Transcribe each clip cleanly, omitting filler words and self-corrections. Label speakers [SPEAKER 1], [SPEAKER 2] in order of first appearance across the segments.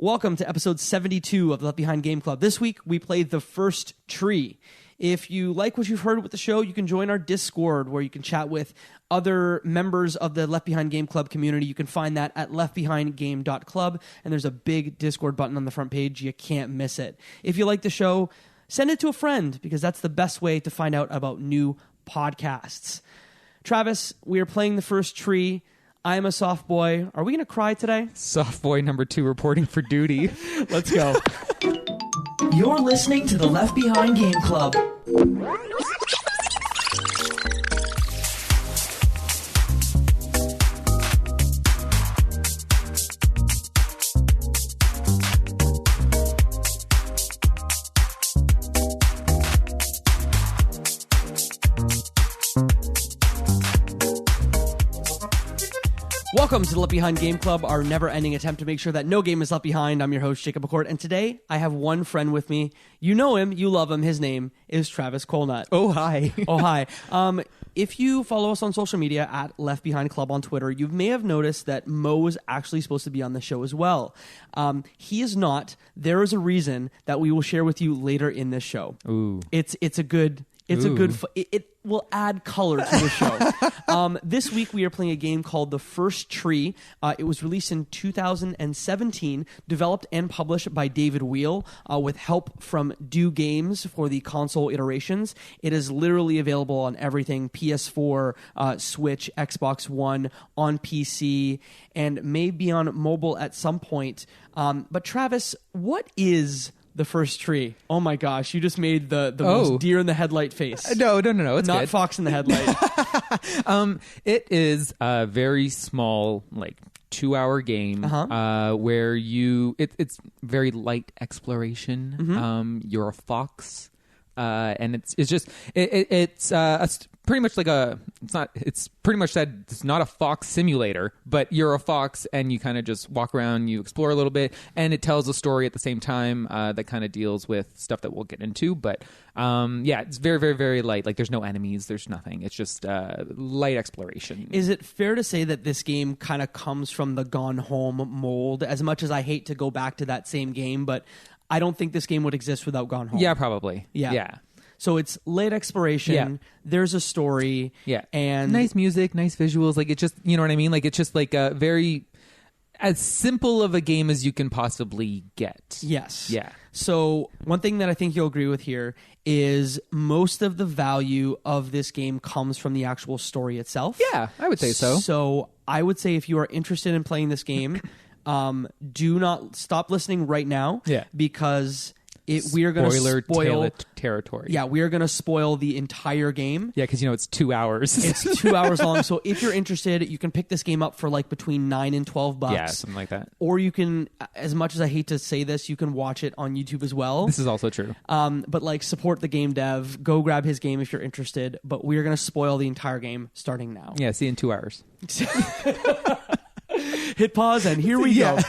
[SPEAKER 1] Welcome to episode 72 of the Left Behind Game Club. This week, we played The First Tree. If you like what you've heard with the show, you can join our Discord where you can chat with other members of the Left Behind Game Club community. You can find that at leftbehindgame.club, and there's a big Discord button on the front page. You can't miss it. If you like the show, send it to a friend, because that's the best way to find out about new podcasts. Travis, we are playing The First Tree. I am a soft boy. Are we going to cry today?
[SPEAKER 2] Soft boy number 2 reporting for duty.
[SPEAKER 1] Let's go.
[SPEAKER 3] You're listening to the Left Behind Game Club.
[SPEAKER 1] Welcome to the Left Behind Game Club, our never-ending attempt to make sure that no game is left behind. I'm your host, Jacob McCourt, and today I have one friend with me. You know him, you love him. His name is Travis Colenutt.
[SPEAKER 2] Oh, hi.
[SPEAKER 1] Oh, hi. If you follow us on social media at Left Behind Club on Twitter, you may have noticed that Mo is actually supposed to be on the show as well. He is not. There is a reason that we will share with you later in this show.
[SPEAKER 2] Ooh.
[SPEAKER 1] It will add color to the show. This week we are playing a game called The First Tree. It was released in 2017, developed and published by David Wehle, with help from Do Games for the console iterations. It is literally available on everything: PS4, Switch, Xbox One, on PC, and may be on mobile at some point. But Travis, what is The First Tree? Oh my gosh, you just made the most deer in the headlight face.
[SPEAKER 2] No, it's
[SPEAKER 1] not
[SPEAKER 2] good.
[SPEAKER 1] fox in the headlight.
[SPEAKER 2] It is a very small, 2-hour game where it's very light exploration.
[SPEAKER 1] Mm-hmm.
[SPEAKER 2] You're a fox, and it's pretty much it's pretty much said it's not a fox simulator, but you're a fox and you kind of just walk around, you explore a little bit, and it tells a story at the same time that kind of deals with stuff that we'll get into. But it's very, very, very light. There's no enemies, there's nothing. It's just light exploration.
[SPEAKER 1] Is it fair to say that this game kind of comes from the Gone Home mold? As much as I hate to go back to that same game, but I don't think this game would exist without Gone Home.
[SPEAKER 2] Yeah, probably. Yeah.
[SPEAKER 1] So it's late exploration.
[SPEAKER 2] Yeah.
[SPEAKER 1] There's a story.
[SPEAKER 2] Yeah.
[SPEAKER 1] And
[SPEAKER 2] nice music, nice visuals. It's just, you know what I mean? It's just a very, as simple of a game as you can possibly get.
[SPEAKER 1] Yes.
[SPEAKER 2] Yeah.
[SPEAKER 1] So one thing that I think you'll agree with here is most of the value of this game comes from the actual story itself.
[SPEAKER 2] Yeah, I would say so.
[SPEAKER 1] So I would say if you are interested in playing this game, do not stop listening right now.
[SPEAKER 2] Yeah.
[SPEAKER 1] Because we are going to spoil
[SPEAKER 2] territory.
[SPEAKER 1] Yeah, we are going to spoil the entire game.
[SPEAKER 2] Yeah, because it's 2 hours.
[SPEAKER 1] It's 2 hours long. So if you're interested, you can pick this game up for between $9 and $12.
[SPEAKER 2] Yeah, something like that.
[SPEAKER 1] Or you can, as much as I hate to say this, you can watch it on YouTube as well.
[SPEAKER 2] This is also true.
[SPEAKER 1] But support the game dev. Go grab his game if you're interested. But we are going to spoil the entire game starting now.
[SPEAKER 2] Yeah, see you in 2 hours.
[SPEAKER 1] Hit pause and here we go.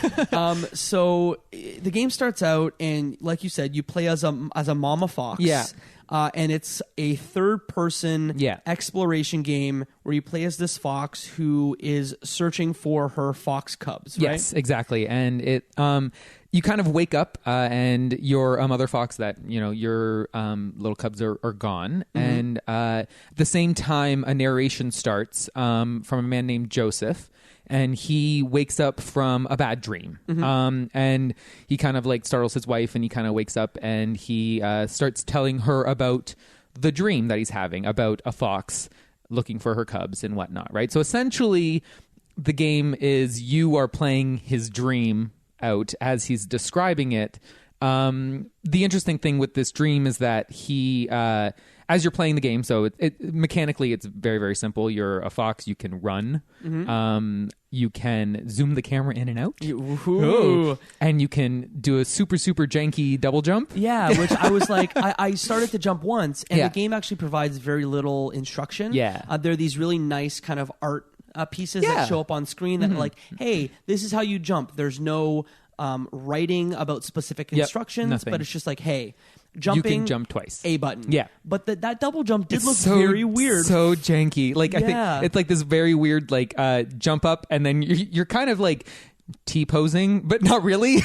[SPEAKER 1] So the game starts out, and like you said, you play as a mama fox.
[SPEAKER 2] Yeah.
[SPEAKER 1] And it's a third-person exploration game where you play as this fox who is searching for her fox cubs, right?
[SPEAKER 2] Yes, exactly. And it you kind of wake up and your mother fox that, your little cubs are gone. Mm-hmm. And at the same time, a narration starts from a man named Joseph. And he wakes up from a bad dream. Mm-hmm. And he kind of startles his wife, and he kind of wakes up and he starts telling her about the dream that he's having about a fox looking for her cubs and whatnot, right? So essentially, the game is you are playing his dream out as he's describing it. The interesting thing with this dream is that he... as you're playing the game, so it mechanically it's very, very simple. You're a fox. You can run. Mm-hmm. You can zoom the camera in and out. And you can do a super, super janky double jump.
[SPEAKER 1] Yeah, which I was I started to jump once, and the game actually provides very little instruction.
[SPEAKER 2] Yeah.
[SPEAKER 1] There are these really nice kind of art pieces that show up on screen that are hey, this is how you jump. There's no writing about specific instructions,
[SPEAKER 2] nothing.
[SPEAKER 1] But it's just hey, jumping,
[SPEAKER 2] you can jump twice.
[SPEAKER 1] A button.
[SPEAKER 2] Yeah.
[SPEAKER 1] But that double jump did look very weird.
[SPEAKER 2] So janky. I think it's this very weird jump up, and then you're kind of T-posing, but not really.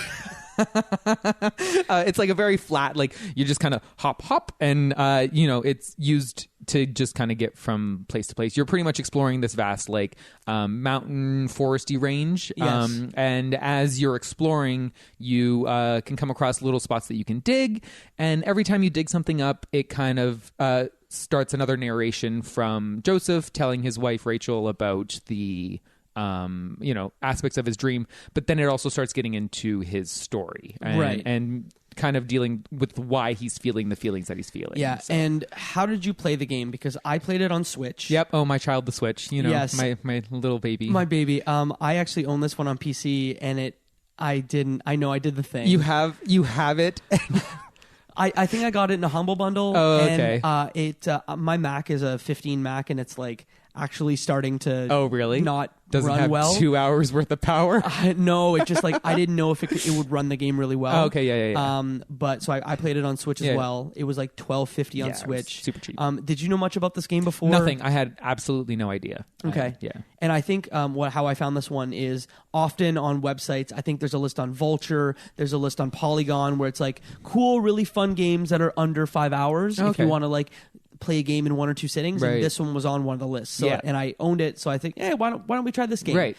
[SPEAKER 2] It's like a very flat, like you just kind of hop, and it's used to just kind of get from place to place. You're pretty much exploring this vast, like mountain foresty range.
[SPEAKER 1] Yes.
[SPEAKER 2] And as you're exploring, you can come across little spots that you can dig, and every time you dig something up, it kind of starts another narration from Joseph telling his wife Rachel about the aspects of his dream, but then it also starts getting into his story and kind of dealing with why he's feeling the feelings that he's feeling.
[SPEAKER 1] Yeah. So. And how did you play the game? Because I played it on Switch.
[SPEAKER 2] Yep. Oh, my child, the Switch.
[SPEAKER 1] Yes.
[SPEAKER 2] My little baby.
[SPEAKER 1] My baby. I actually own this one on PC, and I know I did the thing.
[SPEAKER 2] You have it.
[SPEAKER 1] I think I got it in a Humble Bundle.
[SPEAKER 2] Oh, okay.
[SPEAKER 1] And my Mac is a 15 Mac, and it's like actually starting to not
[SPEAKER 2] doesn't
[SPEAKER 1] run
[SPEAKER 2] have
[SPEAKER 1] well.
[SPEAKER 2] 2 hours worth of power.
[SPEAKER 1] No, it just like I didn't know if it would run the game really well.
[SPEAKER 2] Oh, okay, yeah.
[SPEAKER 1] But so I played it on Switch as well. It was like $12.50 on Switch.
[SPEAKER 2] Super cheap.
[SPEAKER 1] Did you know much about this game before?
[SPEAKER 2] Nothing. I had absolutely no idea.
[SPEAKER 1] Okay.
[SPEAKER 2] Yeah.
[SPEAKER 1] And I think how I found this one is often on websites. I think there's a list on Vulture. There's a list on Polygon where it's like cool, really fun games that are under 5 hours.
[SPEAKER 2] Okay.
[SPEAKER 1] If you want to like play a game in 1 or 2 sittings,
[SPEAKER 2] right.
[SPEAKER 1] And this one was on one of the lists. So, and I owned it, so I think, hey, why don't we try this game?
[SPEAKER 2] Right.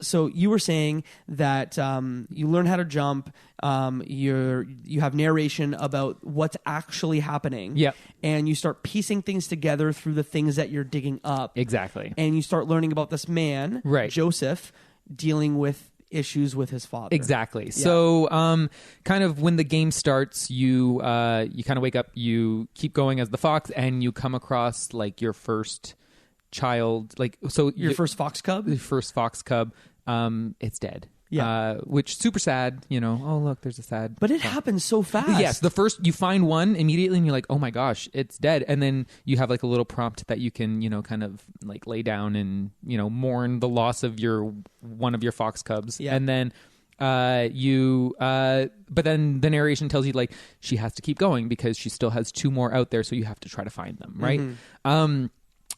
[SPEAKER 1] So you were saying that you learn how to jump. You have narration about what's actually happening.
[SPEAKER 2] Yep.
[SPEAKER 1] And you start piecing things together through the things that you're digging up.
[SPEAKER 2] Exactly.
[SPEAKER 1] And you start learning about this man,
[SPEAKER 2] right.
[SPEAKER 1] Joseph, dealing with issues with his father.
[SPEAKER 2] Exactly.
[SPEAKER 1] Yeah.
[SPEAKER 2] So kind of when the game starts, you kind of wake up, you keep going as the fox, and you come across like your first child, like
[SPEAKER 1] your first fox cub.
[SPEAKER 2] The first fox cub. It's dead.
[SPEAKER 1] Yeah.
[SPEAKER 2] Which super sad, oh, look, there's a sad.
[SPEAKER 1] But it happens so fast.
[SPEAKER 2] Yes. The first, you find one immediately and you're like, oh my gosh, it's dead. And then you have like a little prompt that you can, kind of like lay down and, mourn the loss of one of your fox cubs.
[SPEAKER 1] Yeah.
[SPEAKER 2] And then but then the narration tells you like she has to keep going because she still has 2 more out there. So you have to try to find them. Right. Mm-hmm.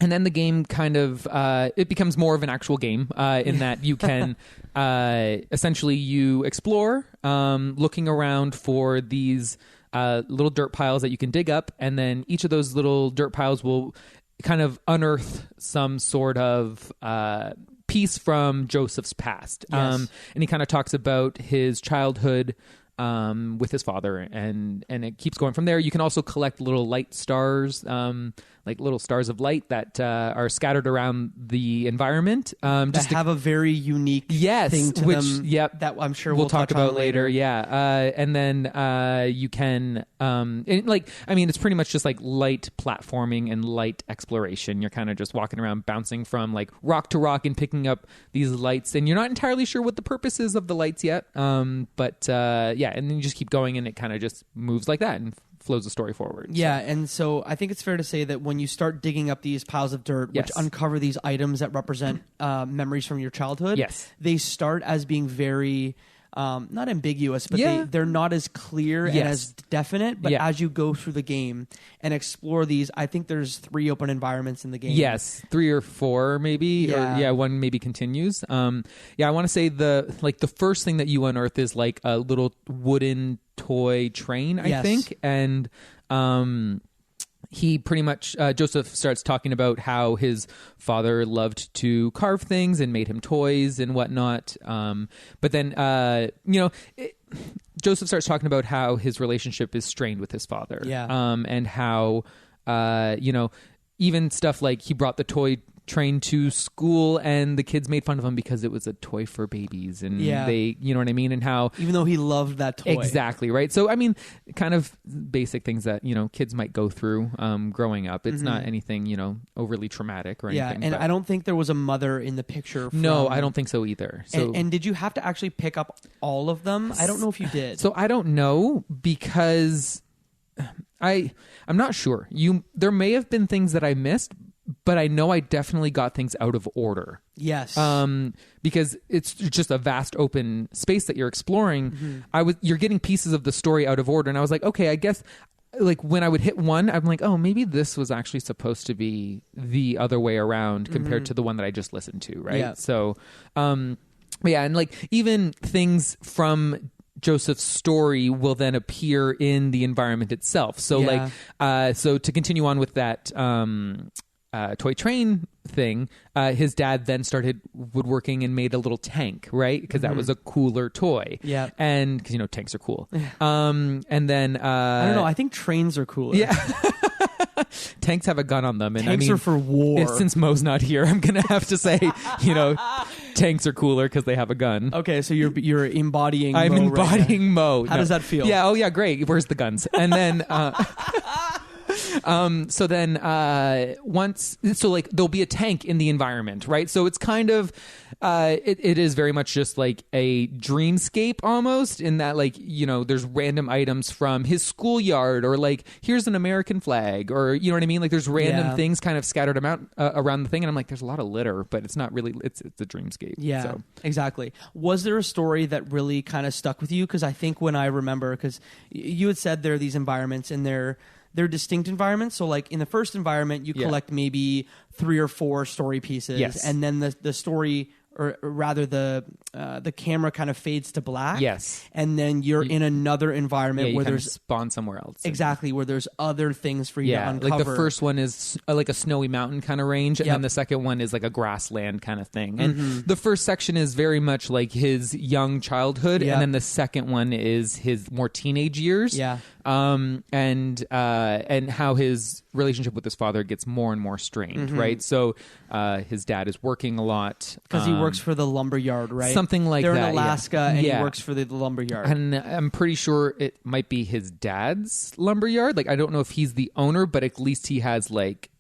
[SPEAKER 2] And then the game kind of it becomes more of an actual game in that you can essentially you explore, looking around for these little dirt piles that you can dig up, and then each of those little dirt piles will kind of unearth some sort of piece from Joseph's past.
[SPEAKER 1] Yes.
[SPEAKER 2] And he kind of talks about his childhood with his father, and it keeps going from there. You can also collect little light stars, like little stars of light that are scattered around the environment.
[SPEAKER 1] Just have a very unique thing to them.
[SPEAKER 2] Yep,
[SPEAKER 1] that I'm sure
[SPEAKER 2] we'll talk about later. Yeah, and then you can, it's pretty much just like light platforming and light exploration. You're kind of just walking around, bouncing from like rock to rock and picking up these lights, and you're not entirely sure what the purpose is of the lights yet. And then you just keep going, and it kind of just moves like that and flows the story forward.
[SPEAKER 1] Yeah, and so I think it's fair to say that when you start digging up these piles of dirt, which uncover these items that represent memories from your childhood, they start as being very not ambiguous, but they're not as clear and as definite. But as you go through the game and explore these, I think there's 3 open environments in the game.
[SPEAKER 2] Yes, 3 or 4 maybe.
[SPEAKER 1] Yeah.
[SPEAKER 2] Or, one maybe continues. I want to say the first thing that you unearth is like a little wooden toy train, I think, and he pretty much Joseph starts talking about how his father loved to carve things and made him toys and whatnot. But then Joseph starts talking about how his relationship is strained with his father.
[SPEAKER 1] Yeah.
[SPEAKER 2] And how even stuff like he brought the toy train to school and the kids made fun of him because it was a toy for babies, and they, you know what I mean, and how
[SPEAKER 1] even though he loved that toy.
[SPEAKER 2] Exactly, right? So I mean, kind of basic things that kids might go through growing up. It's not anything overly traumatic or anything.
[SPEAKER 1] And I don't think there was a mother in the picture.
[SPEAKER 2] No, I don't think so either. So
[SPEAKER 1] and did you have to actually pick up all of them? I don't know if you did.
[SPEAKER 2] So I don't know, because I'm not sure. There may have been things that I missed, but I know I definitely got things out of order.
[SPEAKER 1] Yes.
[SPEAKER 2] Because it's just a vast open space that you're exploring. You're getting pieces of the story out of order, and I was like, okay, I guess like when I would hit one, I'm like, oh, maybe this was actually supposed to be the other way around compared to the one that I just listened to, right?
[SPEAKER 1] Yeah.
[SPEAKER 2] So, and like even things from Joseph's story will then appear in the environment itself. So so to continue on with that toy train thing, his dad then started woodworking and made a little tank, right? Because that was a cooler toy.
[SPEAKER 1] Yeah.
[SPEAKER 2] And because tanks are cool. And then
[SPEAKER 1] I don't know, I think trains are cooler.
[SPEAKER 2] Yeah. Tanks have a gun on them, and
[SPEAKER 1] tanks are for war.
[SPEAKER 2] Since Mo's not here, I'm gonna have to say, tanks are cooler because they have a gun.
[SPEAKER 1] Okay, so you're embodying.
[SPEAKER 2] I'm
[SPEAKER 1] Mo
[SPEAKER 2] embodying Mo.
[SPEAKER 1] How does that feel?
[SPEAKER 2] Yeah. Oh yeah. Great. Where's the guns? And then. So then there'll be a tank in the environment, right? So it's kind of it is very much just like a dreamscape almost, in that there's random items from his schoolyard, or like here's an American flag, or you know what I mean, like there's random things kind of scattered around the thing, and I'm like, there's a lot of litter, but it's not really, it's a dreamscape.
[SPEAKER 1] Yeah,
[SPEAKER 2] so.
[SPEAKER 1] Exactly. Was there a story that really kind of stuck with you? Because I think when I remember, because you had said there are these environments and they're distinct environments. So like in the first environment, you collect maybe 3 or 4 story pieces.
[SPEAKER 2] Yes.
[SPEAKER 1] And then the story, or rather the camera kind of fades to black.
[SPEAKER 2] Yes.
[SPEAKER 1] And then you're in another environment where there's
[SPEAKER 2] spawn somewhere else.
[SPEAKER 1] Exactly, where there's other things for you to uncover.
[SPEAKER 2] Like the first one is like a snowy mountain kind of range, and then the second one is like a grassland kind of thing. And the first section is very much like his young childhood, and then the second one is his more teenage years.
[SPEAKER 1] Yeah.
[SPEAKER 2] And how his relationship with his father gets more and more strained, right? So his dad is working a lot
[SPEAKER 1] because he works for the lumber yard, right?
[SPEAKER 2] Something like
[SPEAKER 1] They're
[SPEAKER 2] that.
[SPEAKER 1] in Alaska, and he works for the lumber yard.
[SPEAKER 2] And I'm pretty sure it might be his dad's lumber yard. Like I don't know if he's the owner, but at least he has like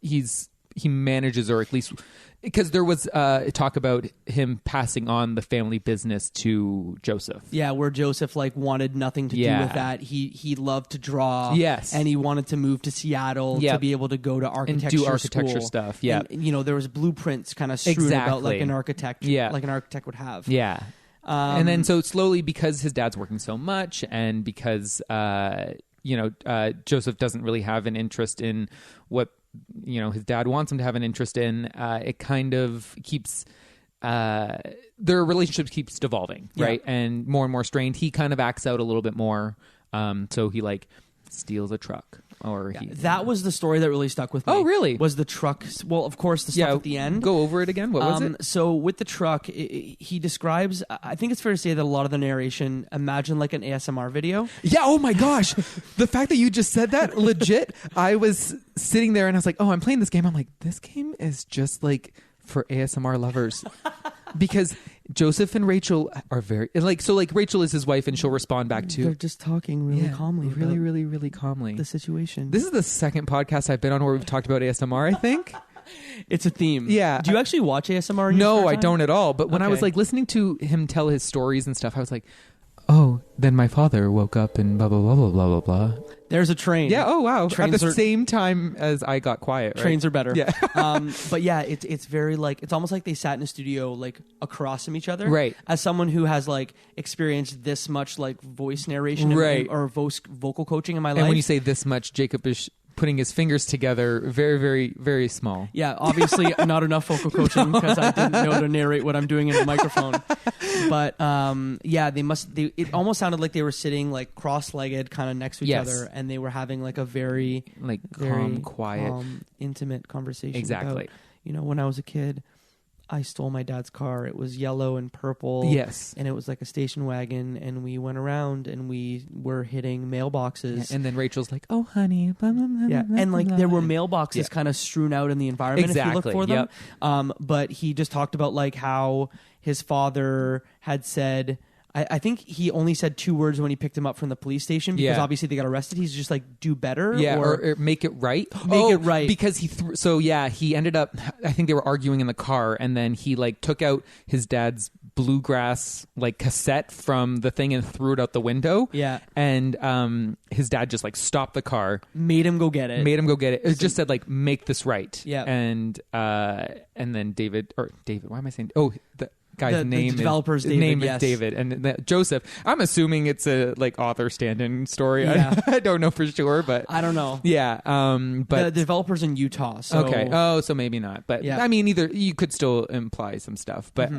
[SPEAKER 2] he manages, or at least. Because there was talk about him passing on the family business to Joseph. Yeah,
[SPEAKER 1] where Joseph wanted nothing to do with that. He loved to draw.
[SPEAKER 2] Yes,
[SPEAKER 1] and he wanted to move to Seattle to be able to go to architecture
[SPEAKER 2] and do architecture
[SPEAKER 1] school.
[SPEAKER 2] Stuff. Yeah,
[SPEAKER 1] and, there was blueprints kind of strewn about like an architect. Like an architect would have.
[SPEAKER 2] Yeah. And then so slowly, because his dad's working so much, and because Joseph doesn't really have an interest in what his dad wants him to have an interest in, it kind of keeps their relationship keeps devolving, right? And more strained. He kind of acts out a little bit more, so he steals a truck, or
[SPEAKER 1] that was the story that really stuck with me.
[SPEAKER 2] Oh, really?
[SPEAKER 1] Was the truck? Well, of course, the stuff at the end.
[SPEAKER 2] Go over it again. What was it?
[SPEAKER 1] So with the truck, he describes. I think it's fair to say that a lot of the narration, imagine like an ASMR video.
[SPEAKER 2] Yeah. Oh my gosh, the fact that you just said that, legit. I was sitting there and I was like, oh, I'm playing this game. I'm like, this game is just like for ASMR lovers. Because Joseph and Rachel are very Rachel is his wife, and she'll respond back to.
[SPEAKER 1] They're just talking really calmly,
[SPEAKER 2] really calmly.
[SPEAKER 1] The situation.
[SPEAKER 2] This is the second podcast I've been on where we've talked about ASMR. I think
[SPEAKER 1] it's a theme.
[SPEAKER 2] Yeah.
[SPEAKER 1] Do you actually watch ASMR?
[SPEAKER 2] No, I don't at all. But when I was listening to him tell his stories and stuff, I was like, oh, then my father woke up and blah blah blah blah blah blah blah.
[SPEAKER 1] There's a train.
[SPEAKER 2] Yeah. Oh wow. Trains at the same time as I got quiet. Right?
[SPEAKER 1] Trains are better.
[SPEAKER 2] Yeah.
[SPEAKER 1] But yeah, it's very it's almost like they sat in a studio across from each other.
[SPEAKER 2] Right.
[SPEAKER 1] As someone who has experienced this much voice narration, or vocal coaching in my life.
[SPEAKER 2] And when you say this much, Jacob is putting his fingers together, very, very, very small.
[SPEAKER 1] Yeah, obviously not enough vocal coaching because I didn't know to narrate what I'm doing in the microphone. But it almost sounded like they were sitting cross-legged, kind of next to each other, and they were having a very
[SPEAKER 2] calm, quiet,
[SPEAKER 1] intimate conversation.
[SPEAKER 2] Exactly.
[SPEAKER 1] About, when I was a kid, I stole my dad's car. It was yellow and purple.
[SPEAKER 2] Yes.
[SPEAKER 1] And it was like a station wagon, and we went around and we were hitting mailboxes.
[SPEAKER 2] Yeah, and then Rachel's like, oh, honey. Blah, blah, blah,
[SPEAKER 1] yeah. And there were mailboxes kind of strewn out in the environment if you look for them.
[SPEAKER 2] Yep.
[SPEAKER 1] But he just talked about how his father had said, I think he only said 2 words when he picked him up from the police station because obviously they got arrested. He's just do better.
[SPEAKER 2] Yeah, or make it right.
[SPEAKER 1] Make it right.
[SPEAKER 2] Because he ended up, I think they were arguing in the car, and then he took out his dad's bluegrass cassette from the thing and threw it out the window.
[SPEAKER 1] Yeah.
[SPEAKER 2] And his dad just stopped the car.
[SPEAKER 1] Made him go get it.
[SPEAKER 2] It just said make this right.
[SPEAKER 1] Yeah.
[SPEAKER 2] And then David, why am I saying, the guy's
[SPEAKER 1] name
[SPEAKER 2] is David, and Joseph. I'm assuming it's a author stand-in story.
[SPEAKER 1] Yeah.
[SPEAKER 2] I don't know for sure, but
[SPEAKER 1] I don't know.
[SPEAKER 2] Yeah, but
[SPEAKER 1] the developer's in Utah. So
[SPEAKER 2] okay. Oh, so maybe not. But I mean, you could still imply some stuff. But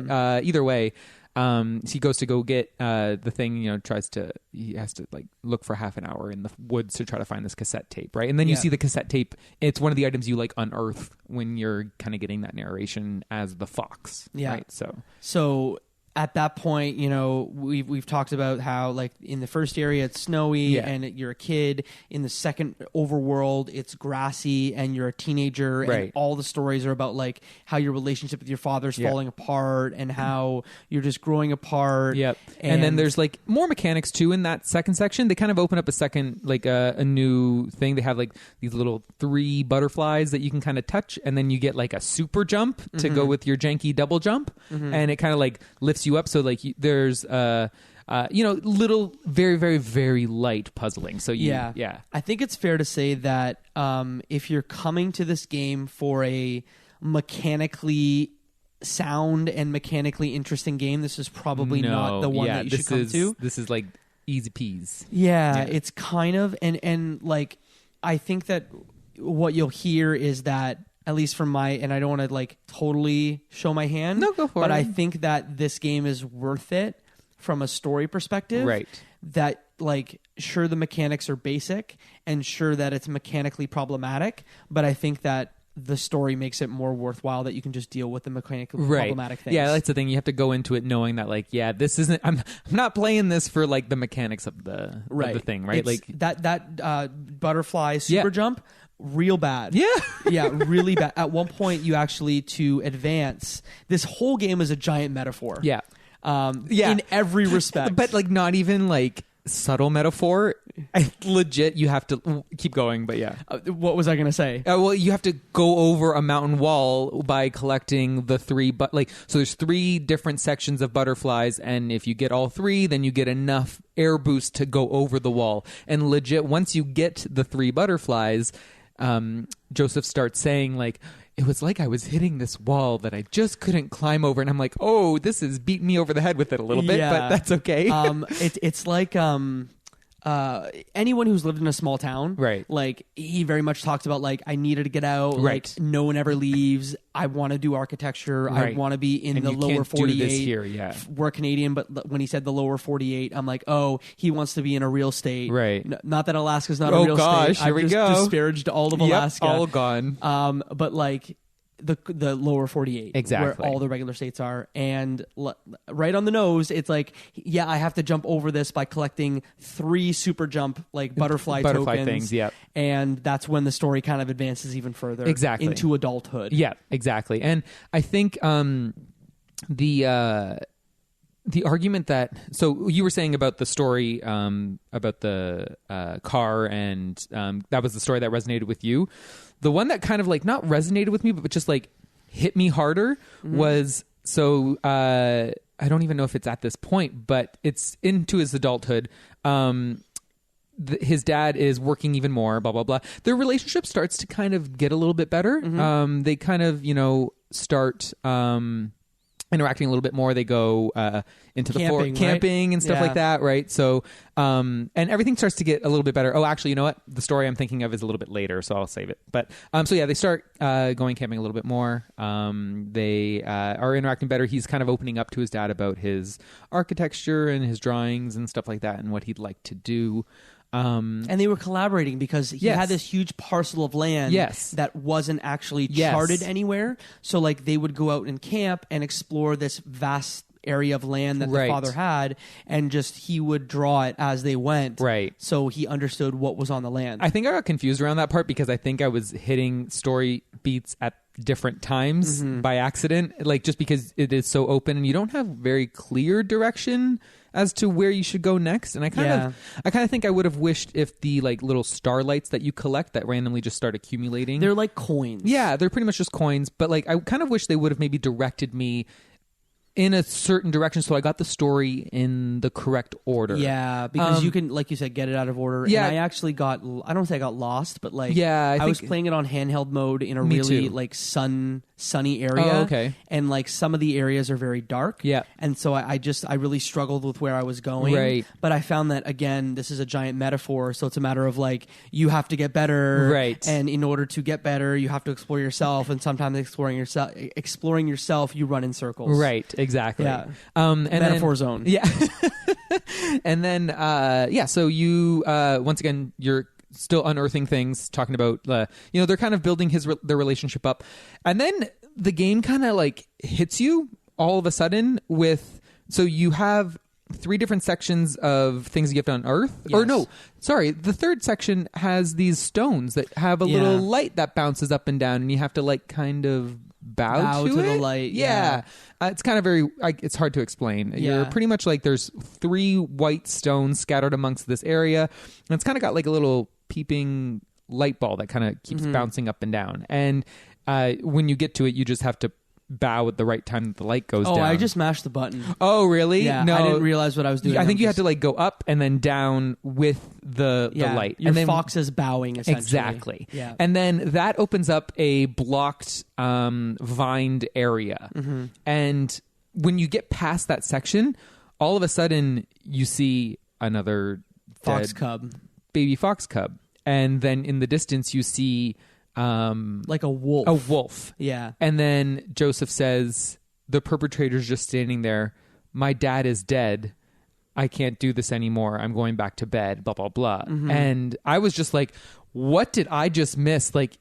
[SPEAKER 2] either way, he goes to go get the thing, he has to like look for half an hour in the woods to try to find this cassette tape, right? And then you see the cassette tape. It's one of the items you like unearth when you're kind of getting that narration as the fox, right?
[SPEAKER 1] So at that point, we've talked about how like in the first area it's snowy and you're a kid. In the second overworld, it's grassy and you're a teenager.
[SPEAKER 2] Right.
[SPEAKER 1] And all the stories are about like how your relationship with your father's falling apart and how you're just growing apart.
[SPEAKER 2] Yep. And then there's like more mechanics too in that second section. They kind of open up a second, like a new thing. They have like these little 3 butterflies that you can kind of touch, and then you get like a super jump to go with your janky double jump, and it kind of like lifts you up. So like there's little very, very, very light puzzling. So I think it's fair to say that if you're coming to this game for a mechanically sound and mechanically interesting game, this is probably not the one that you should come to. This is like easy peas.
[SPEAKER 1] It's kind of and like I think that what you'll hear is that, at least from and I don't want to like totally show my hand.
[SPEAKER 2] No, go for it.
[SPEAKER 1] But I think that this game is worth it from a story perspective.
[SPEAKER 2] Right.
[SPEAKER 1] That like, sure, the mechanics are basic and sure that it's mechanically problematic, but I think that the story makes it more worthwhile that you can just deal with the mechanically problematic things.
[SPEAKER 2] Yeah, that's the thing. You have to go into it knowing that like, this isn't, I'm not playing this for like the mechanics of the thing, right?
[SPEAKER 1] It's
[SPEAKER 2] like
[SPEAKER 1] that butterfly super jump, real bad. Really bad. At one point, you actually, to advance, this whole game is a giant metaphor. In every respect.
[SPEAKER 2] But like not even like subtle metaphor. Legit, you have to keep going, but
[SPEAKER 1] what was I going to say?
[SPEAKER 2] Well, you have to go over a mountain wall by collecting the 3, so there's 3 different sections of butterflies, and if you get all 3, then you get enough air boost to go over the wall. And legit, once you get the 3 butterflies, Joseph starts saying like, it was like I was hitting this wall that I just couldn't climb over, and I'm like, oh, this is beating me over the head with it a little bit, but that's okay.
[SPEAKER 1] It's like anyone who's lived in a small town,
[SPEAKER 2] right?
[SPEAKER 1] Like he very much talks about like, I needed to get out,
[SPEAKER 2] right?
[SPEAKER 1] Like no one ever leaves. I want to do architecture.
[SPEAKER 2] Right.
[SPEAKER 1] I want to be in
[SPEAKER 2] and
[SPEAKER 1] the lower 48.
[SPEAKER 2] Do this here,
[SPEAKER 1] We're Canadian, but when he said the lower 48, I'm like, oh, he wants to be in a real state,
[SPEAKER 2] right?
[SPEAKER 1] Not that Alaska's not a real state.
[SPEAKER 2] Here we go.
[SPEAKER 1] Disparaged all of Alaska,
[SPEAKER 2] all gone.
[SPEAKER 1] But like the lower 48,
[SPEAKER 2] exactly,
[SPEAKER 1] where all the regular states are, and right on the nose, it's like, I have to jump over this by collecting 3 super jump like butterfly tokens,
[SPEAKER 2] things,
[SPEAKER 1] and that's when the story kind of advances even further, into adulthood.
[SPEAKER 2] Exactly. And I think the argument that, so you were saying about the story about the car, and that was the story that resonated with you. The one that kind of like not resonated with me, but just like hit me harder was, so I don't even know if it's at this point, but it's into his adulthood. His dad is working even more, blah, blah, blah. Their relationship starts to kind of get a little bit better. They kind of, start interacting a little bit more. They go into the camping and stuff like that, right? So, and everything starts to get a little bit better. Oh, actually, you know what? The story I'm thinking of is a little bit later, so I'll save it. But they start going camping a little bit more. They are interacting better. He's kind of opening up to his dad about his architecture and his drawings and stuff like that, and what he'd like to do.
[SPEAKER 1] And they were collaborating because he had this huge parcel of land that wasn't actually charted anywhere. So like they would go out and camp and explore this vast area of land that the father had, and just he would draw it as they went. Right. So he understood what was on the land.
[SPEAKER 2] I think I got confused around that part because I think I was hitting story beats at different times by accident, like just because it is so open and you don't have very clear direction as to where you should go next. And I kind of think I would have wished if the like little starlights that you collect that randomly just start accumulating,
[SPEAKER 1] they're like coins.
[SPEAKER 2] Yeah, they're pretty much just coins, but like I kind of wish they would have maybe directed me in a certain direction so I got the story in the correct order.
[SPEAKER 1] Yeah, because you can, like you said, get it out of order.
[SPEAKER 2] Yeah.
[SPEAKER 1] And I actually I don't say I got lost, but like I was playing it on handheld mode in a really like sunny area.
[SPEAKER 2] Oh, okay.
[SPEAKER 1] And like some of the areas are very dark. Yeah. And so I really struggled with where I was going.
[SPEAKER 2] Right.
[SPEAKER 1] But I found that, again, this is a giant metaphor, so it's a matter of like, you have to get better.
[SPEAKER 2] Right.
[SPEAKER 1] And in order to get better, you have to explore yourself, and sometimes exploring yourself, you run in circles.
[SPEAKER 2] Right. Exactly.
[SPEAKER 1] Yeah.
[SPEAKER 2] And
[SPEAKER 1] Metaphor
[SPEAKER 2] then,
[SPEAKER 1] zone.
[SPEAKER 2] Yeah. And then, so you, once again, you're still unearthing things, talking about, they're kind of building their relationship up. And then the game kind of like hits you all of a sudden so you have 3 different sections of things you have to unearth.
[SPEAKER 1] Yes.
[SPEAKER 2] Or no, sorry, the third section has these stones that have a little light that bounces up and down, and you have to like kind of bow to
[SPEAKER 1] the
[SPEAKER 2] it.
[SPEAKER 1] light.
[SPEAKER 2] Yeah. It's kind of it's hard to explain.
[SPEAKER 1] Yeah.
[SPEAKER 2] You're pretty much like there's 3 white stones scattered amongst this area, and it's kind of got like a little peeping light ball that kind of keeps bouncing up and down. And when you get to it, you just have to bow at the right time that the light goes down.
[SPEAKER 1] Oh, I just mashed the button.
[SPEAKER 2] Oh, really?
[SPEAKER 1] Yeah,
[SPEAKER 2] no,
[SPEAKER 1] I didn't realize what I was doing.
[SPEAKER 2] I think you had to like go up and then down with the light.
[SPEAKER 1] Your
[SPEAKER 2] and then,
[SPEAKER 1] fox is bowing, essentially.
[SPEAKER 2] Exactly.
[SPEAKER 1] Yeah.
[SPEAKER 2] And then that opens up a blocked, vined area.
[SPEAKER 1] Mm-hmm.
[SPEAKER 2] And when you get past that section, all of a sudden you see another
[SPEAKER 1] Fox cub.
[SPEAKER 2] Baby fox cub. And then in the distance you see
[SPEAKER 1] like a wolf.
[SPEAKER 2] A wolf.
[SPEAKER 1] Yeah.
[SPEAKER 2] And then Joseph says, the perpetrator's just standing there. My dad is dead. I can't do this anymore. I'm going back to bed, blah, blah, blah.
[SPEAKER 1] Mm-hmm.
[SPEAKER 2] And I was just like, what did I just miss? Like,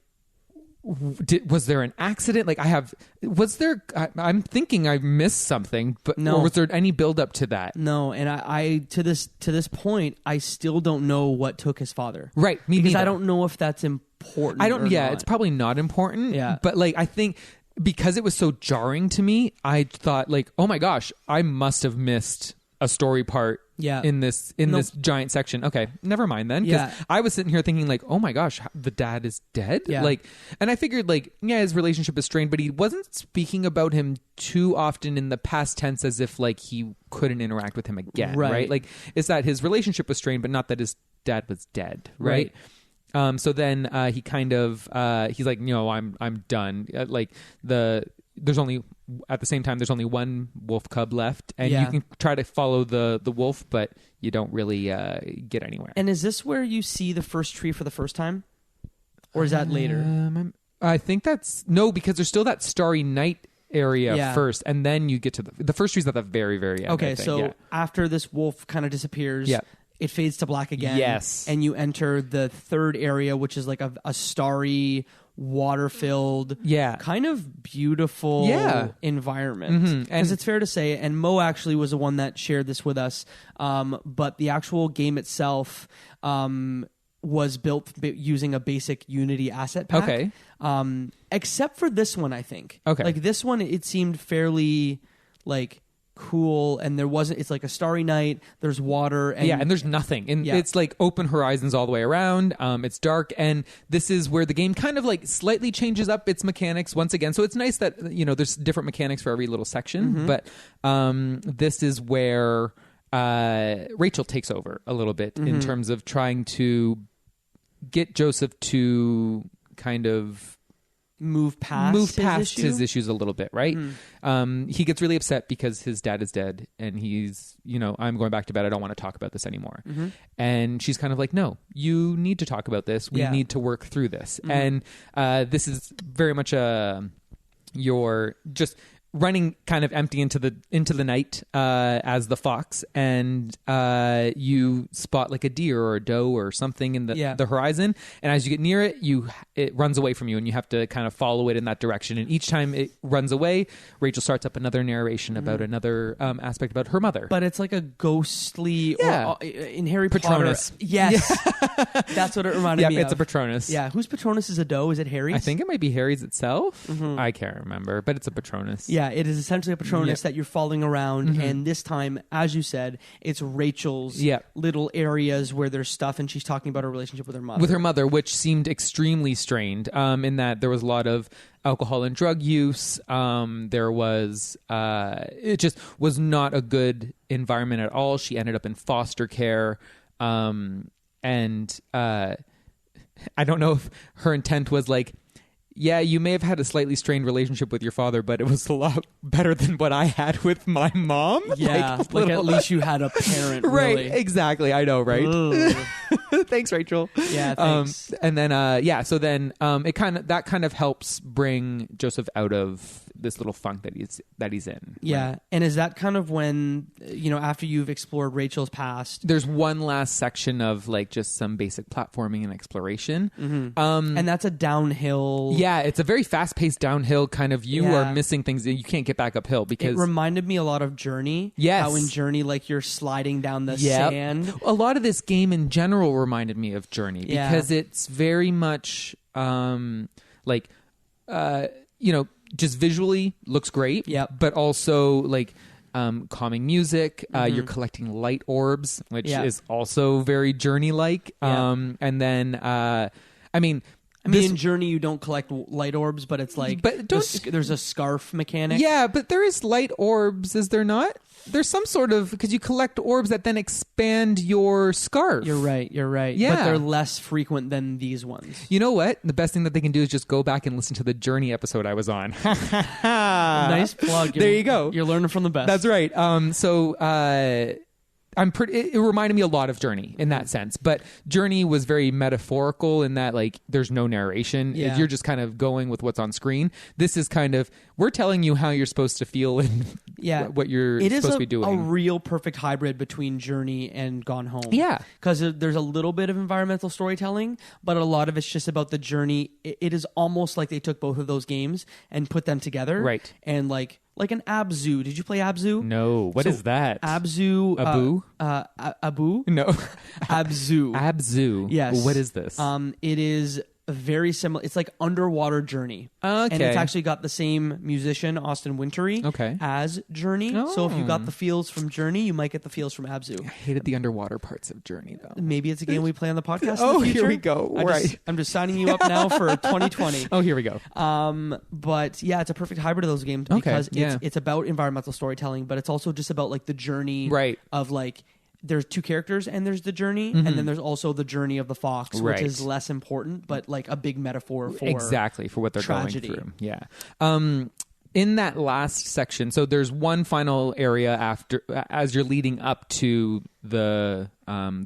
[SPEAKER 2] was there an accident? Like I'm thinking I missed something, but
[SPEAKER 1] no.
[SPEAKER 2] Or was there any build up to that?
[SPEAKER 1] No. And I to this point, I still don't know what took his father.
[SPEAKER 2] Right. Me
[SPEAKER 1] because
[SPEAKER 2] neither.
[SPEAKER 1] I don't know if that's important.
[SPEAKER 2] It's probably not important.
[SPEAKER 1] Yeah.
[SPEAKER 2] But like, I think because it was so jarring to me, I thought like, oh my gosh, I must have missed a story part in this giant section. Okay, never mind then. Because I was sitting here thinking like, oh my gosh, the dad is dead.
[SPEAKER 1] Yeah.
[SPEAKER 2] Like, and I figured like, yeah, his relationship is strained, but he wasn't speaking about him too often in the past tense as if like he couldn't interact with him again. Right. Like, it's that his relationship was strained, but not that his dad was dead. Right. So then he kind of he's like, I'm done. There's only at the same time there's only one wolf cub left, and you can try to follow the wolf, but you don't really get anywhere.
[SPEAKER 1] And is this where you see the first tree for the first time, or is that later?
[SPEAKER 2] I think that's because there's still that starry night area first, and then you get to the first tree's at the very, very end.
[SPEAKER 1] Okay, so after this wolf kind of disappears, it fades to black again.
[SPEAKER 2] Yes, and
[SPEAKER 1] you enter the third area, which is like a starry, water-filled, kind of beautiful environment. Because it's fair to say, and Mo actually was the one that shared this with us, but the actual game itself was built using a basic Unity asset pack.
[SPEAKER 2] Okay.
[SPEAKER 1] Except for this one, I think.
[SPEAKER 2] Okay.
[SPEAKER 1] Like this one, it seemed fairly like cool, and it's like a starry night, there's water, and
[SPEAKER 2] and there's nothing, and it's like open horizons all the way around. It's dark, and this is where the game kind of like slightly changes up its mechanics once again. So it's nice that there's different mechanics for every little section, but this is where Rachel takes over a little bit in terms of trying to get Joseph to kind of
[SPEAKER 1] move past
[SPEAKER 2] his issues a little bit, right? He gets really upset because his dad is dead, and he's, I'm going back to bed. I don't want to talk about this anymore. And she's kind of like, no, you need to talk about this. We need to work through this. And this is very much you're just running kind of empty into the night as the fox, and you spot like a deer or a doe or something in the horizon, and as you get near it, it runs away from you, and you have to kind of follow it in that direction. And each time it runs away, Rachel starts up another narration about another aspect about her mother.
[SPEAKER 1] But it's like a ghostly, or in Harry
[SPEAKER 2] Patronus.
[SPEAKER 1] Potter. Yes, that's what it reminded me of.
[SPEAKER 2] It's a Patronus.
[SPEAKER 1] Yeah, whose Patronus is a doe? Is it Harry's?
[SPEAKER 2] I think it might be Harry's itself. I can't remember, but it's a Patronus.
[SPEAKER 1] Yeah, it is essentially a Patronus that you're following around, and this time, as you said, it's Rachel's little areas where there's stuff, and she's talking about her relationship with her mother.
[SPEAKER 2] With her mother, which seemed extremely strained, in that there was a lot of alcohol and drug use. There was, it just was not a good environment at all. She ended up in foster care, and I don't know if her intent was like, yeah, you may have had a slightly strained relationship with your father, but it was a lot better than what I had with my mom.
[SPEAKER 1] Yeah, like at least you had a parent,
[SPEAKER 2] right?
[SPEAKER 1] Really.
[SPEAKER 2] Exactly, I know, right? Thanks, Rachel.
[SPEAKER 1] Yeah, thanks.
[SPEAKER 2] And then, so then it kind of helps bring Joseph out of this little funk that he's in.
[SPEAKER 1] Yeah.
[SPEAKER 2] Right?
[SPEAKER 1] And is that kind of when, after you've explored Rachel's past?
[SPEAKER 2] There's one last section of like just some basic platforming and exploration.
[SPEAKER 1] Mm-hmm. And that's a downhill.
[SPEAKER 2] Yeah, it's a very fast-paced downhill kind of. You are missing things and you can't get back uphill because
[SPEAKER 1] it reminded me a lot of Journey.
[SPEAKER 2] Yes.
[SPEAKER 1] How in Journey, like you're sliding down the sand.
[SPEAKER 2] A lot of this game in general reminded me of Journey because it's very much just visually looks great.
[SPEAKER 1] Yep.
[SPEAKER 2] But also like calming music. You're collecting light orbs, which is also very Journey-like. And then, in
[SPEAKER 1] Journey, you don't collect light orbs, but it's like there's a scarf mechanic.
[SPEAKER 2] Yeah, but there is light orbs, is there not? There's some sort of, because you collect orbs that then expand your scarf.
[SPEAKER 1] You're right.
[SPEAKER 2] Yeah.
[SPEAKER 1] But they're less frequent than these ones.
[SPEAKER 2] You know what? The best thing that they can do is just go back and listen to the Journey episode I was on.
[SPEAKER 1] Nice plug.
[SPEAKER 2] There you go.
[SPEAKER 1] You're learning from the best.
[SPEAKER 2] That's right. It reminded me a lot of Journey in that sense, but Journey was very metaphorical in that like there's no narration.
[SPEAKER 1] Yeah.
[SPEAKER 2] You're just kind of going with what's on screen. This is kind of, we're telling you how you're supposed to feel and what you're supposed to be doing.
[SPEAKER 1] It is a real perfect hybrid between Journey and Gone Home.
[SPEAKER 2] Yeah.
[SPEAKER 1] Because there's a little bit of environmental storytelling, but a lot of it's just about the journey. It is almost like they took both of those games and put them together.
[SPEAKER 2] Right.
[SPEAKER 1] And like an ABZû. Did you play ABZû?
[SPEAKER 2] No. What is that?
[SPEAKER 1] ABZû.
[SPEAKER 2] Abu? No.
[SPEAKER 1] ABZû.
[SPEAKER 2] ABZû.
[SPEAKER 1] Yes.
[SPEAKER 2] What is this?
[SPEAKER 1] It is very similar. It's like Underwater Journey.
[SPEAKER 2] Okay.
[SPEAKER 1] And it's actually got the same musician, Austin Wintory, as Journey.
[SPEAKER 2] Oh.
[SPEAKER 1] So if you got the feels from Journey, you might get the feels from ABZû.
[SPEAKER 2] I hated the underwater parts of Journey, though.
[SPEAKER 1] Maybe it's a game we play on the podcast
[SPEAKER 2] Oh,
[SPEAKER 1] in the future.
[SPEAKER 2] here we go.
[SPEAKER 1] I'm just signing you up now for 2020.
[SPEAKER 2] Oh, here we go.
[SPEAKER 1] But yeah, it's a perfect hybrid of those games because it's about environmental storytelling, but it's also just about like the journey of like, there's two characters and there's the journey, and then there's also the journey of the fox, which is less important, but like a big metaphor for
[SPEAKER 2] what they're
[SPEAKER 1] tragedy.
[SPEAKER 2] going through. Yeah. In that last section, so there's one final area after, as you're leading up to the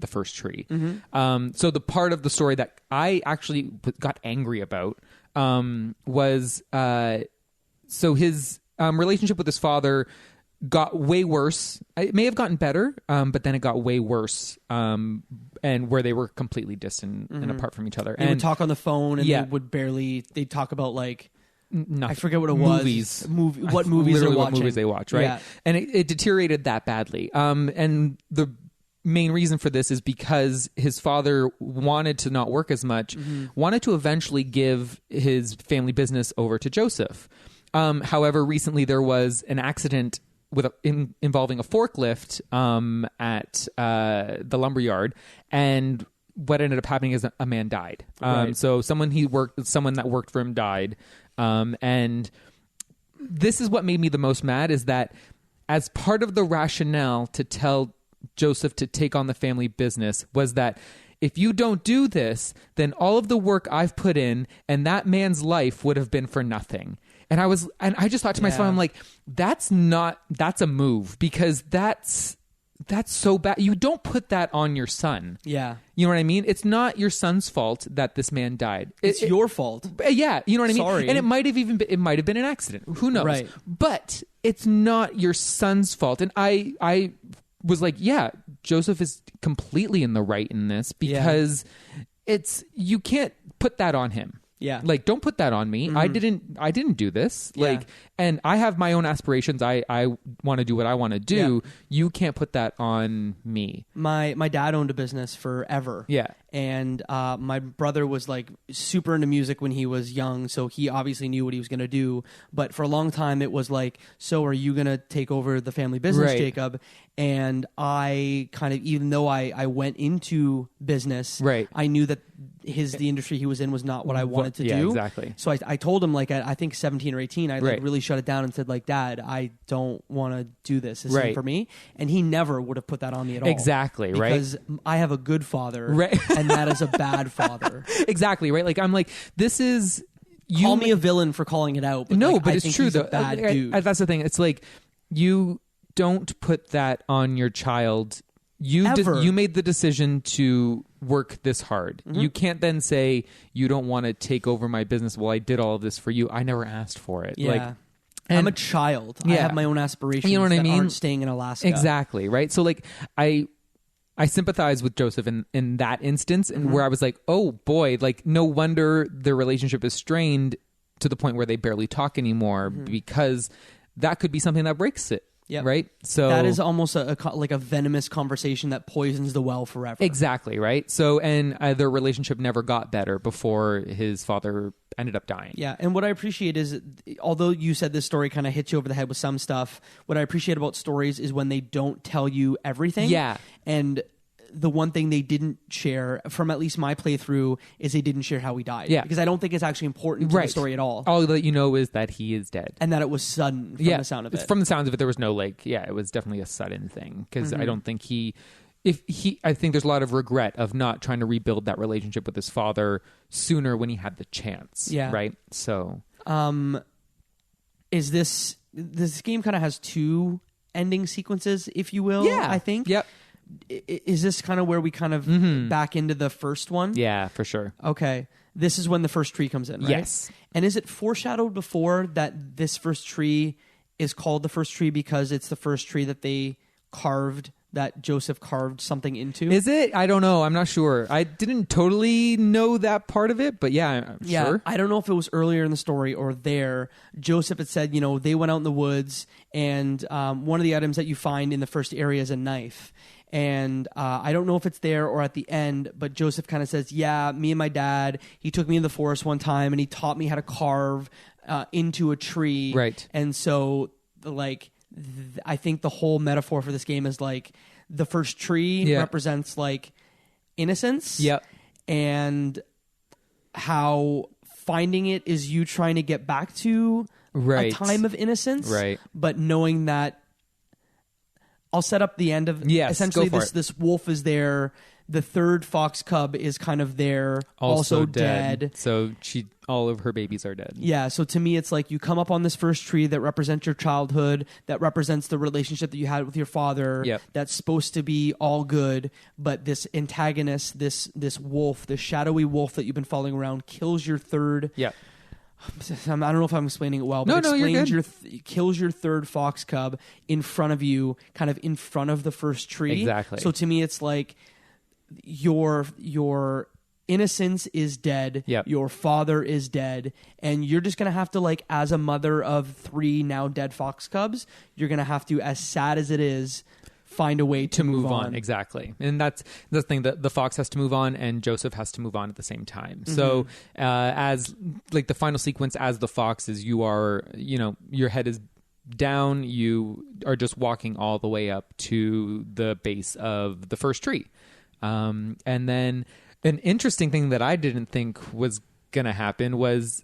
[SPEAKER 2] first tree. So the part of the story that I actually got angry about was so his relationship with his father got way worse. It may have gotten better, but then it got way worse, and where they were completely distant and apart from each other.
[SPEAKER 1] They would talk on the phone, and they'd talk about like,
[SPEAKER 2] nothing.
[SPEAKER 1] I forget what it was. What movies they're watching.
[SPEAKER 2] What movies they watch, right?
[SPEAKER 1] Yeah.
[SPEAKER 2] And it deteriorated that badly. And the main reason for this is because his father wanted to not work as much, wanted to eventually give his family business over to Joseph. However, recently there was an accident involving a forklift at the lumberyard, and what ended up happening is a man died. So someone that worked for him died, and this is what made me the most mad, is that as part of the rationale to tell Joseph to take on the family business was that if you don't do this, then all of the work I've put in and that man's life would have been for nothing. And I just thought to myself, I'm like, that's a move, because that's so bad. You don't put that on your son.
[SPEAKER 1] Yeah.
[SPEAKER 2] You know what I mean? It's not your son's fault that this man died.
[SPEAKER 1] It's your fault.
[SPEAKER 2] Yeah. You know what I mean?
[SPEAKER 1] Sorry.
[SPEAKER 2] And it might have been an accident. Who knows?
[SPEAKER 1] Right.
[SPEAKER 2] But it's not your son's fault. And I was like, yeah, Joseph is completely in the right in this, because you can't put that on him.
[SPEAKER 1] Yeah.
[SPEAKER 2] Like, don't put that on me. I didn't do this. Like, and I have my own aspirations. I want to do what I want to do. Yeah. You can't put that on me.
[SPEAKER 1] My dad owned a business forever.
[SPEAKER 2] Yeah.
[SPEAKER 1] And my brother was like super into music when he was young, so he obviously knew what he was going to do. But for a long time, it was like, so are you going to take over the family business, Jacob? And I kind of, even though I went into business, I knew that the industry he was in was not what I wanted to do.
[SPEAKER 2] Yeah, exactly.
[SPEAKER 1] So I told him, like, at I think 17 or 18, I like really shut it down and said, like, Dad, I don't want to do this. This isn't for me. And he never would have put that on me at all.
[SPEAKER 2] Exactly, right?
[SPEAKER 1] Because I have a good father, and that is a bad father.
[SPEAKER 2] Exactly, right? Like, I'm like, this is...
[SPEAKER 1] Call me a villain for calling it out. But
[SPEAKER 2] no,
[SPEAKER 1] like,
[SPEAKER 2] but
[SPEAKER 1] I
[SPEAKER 2] it's
[SPEAKER 1] think
[SPEAKER 2] true,
[SPEAKER 1] he's
[SPEAKER 2] though.
[SPEAKER 1] A bad dude.
[SPEAKER 2] That's the thing. It's like, you don't put that on your child. You made the decision to work this hard. You can't then say, you don't want to take over my business. Well, I did all of this for you. I never asked for it.
[SPEAKER 1] Yeah.
[SPEAKER 2] Like,
[SPEAKER 1] I'm a child. I have my own aspirations.
[SPEAKER 2] You know what I mean?
[SPEAKER 1] Aren't staying in Alaska.
[SPEAKER 2] Exactly, right? So like I sympathize with Joseph in that instance, and where I was like, oh boy, like no wonder their relationship is strained to the point where they barely talk anymore, because that could be something that breaks it.
[SPEAKER 1] Yep.
[SPEAKER 2] Right. So
[SPEAKER 1] that is almost like a venomous conversation that poisons the well forever.
[SPEAKER 2] Exactly. Right. So, and their relationship never got better before his father ended up dying.
[SPEAKER 1] Yeah. And what I appreciate is, although you said this story kind of hits you over the head with some stuff, what I appreciate about stories is when they don't tell you everything.
[SPEAKER 2] Yeah.
[SPEAKER 1] And the one thing they didn't share, from at least my playthrough, is they didn't share how he died.
[SPEAKER 2] Yeah.
[SPEAKER 1] Because I don't think it's actually important to the story at all.
[SPEAKER 2] All that you know is that he is dead.
[SPEAKER 1] And that it was sudden from the sound of it.
[SPEAKER 2] From the sounds of it, there was no it was definitely a sudden thing. Because I don't think I think there's a lot of regret of not trying to rebuild that relationship with his father sooner when he had the chance.
[SPEAKER 1] Yeah.
[SPEAKER 2] Right? So.
[SPEAKER 1] Is this game kind of has two ending sequences, if you will, I think?
[SPEAKER 2] Yep.
[SPEAKER 1] Is this kind of where we kind of back into the first one?
[SPEAKER 2] Yeah, for sure.
[SPEAKER 1] Okay. This is when the first tree comes in, right?
[SPEAKER 2] Yes.
[SPEAKER 1] And is it foreshadowed before that this first tree is called the first tree because it's the first tree that they carved, that Joseph carved something into?
[SPEAKER 2] Is it? I don't know. I'm not sure. I didn't totally know that part of it, but I'm sure.
[SPEAKER 1] I don't know if it was earlier in the story or there. Joseph had said, they went out in the woods, and one of the items that you find in the first area is a knife. And I don't know if it's there or at the end, but Joseph kind of says, yeah, me and my dad, he took me in the forest one time and he taught me how to carve into a tree.
[SPEAKER 2] Right.
[SPEAKER 1] And so, I think the whole metaphor for this game is like the first tree represents like innocence.
[SPEAKER 2] Yep.
[SPEAKER 1] And how finding it is you trying to get back to a time of innocence.
[SPEAKER 2] Right.
[SPEAKER 1] But knowing that, I'll set up the end of essentially this wolf is there. The third fox cub is kind of there, also dead.
[SPEAKER 2] So all of her babies are dead.
[SPEAKER 1] Yeah. So to me, it's like you come up on this first tree that represents your childhood, that represents the relationship that you had with your father.
[SPEAKER 2] Yep. That's
[SPEAKER 1] supposed to be all good, but this antagonist, this wolf, this shadowy wolf that you've been following around, kills your third.
[SPEAKER 2] Yeah.
[SPEAKER 1] I don't know if I'm explaining it well, but explains kills your third fox cub in front of you, kind of in front of the first tree.
[SPEAKER 2] Exactly.
[SPEAKER 1] So to me, it's like your innocence is dead.
[SPEAKER 2] Yep.
[SPEAKER 1] Your father is dead, and you're just gonna have to, like, as a mother of 3 now dead fox cubs, you're gonna have to, as sad as it is, find a way to move on.
[SPEAKER 2] Exactly. And that's the thing, that the fox has to move on and Joseph has to move on at the same time. So as like the final sequence, as the fox is, you are, your head is down, you are just walking all the way up to the base of the first tree. And then an interesting thing that I didn't think was going to happen was,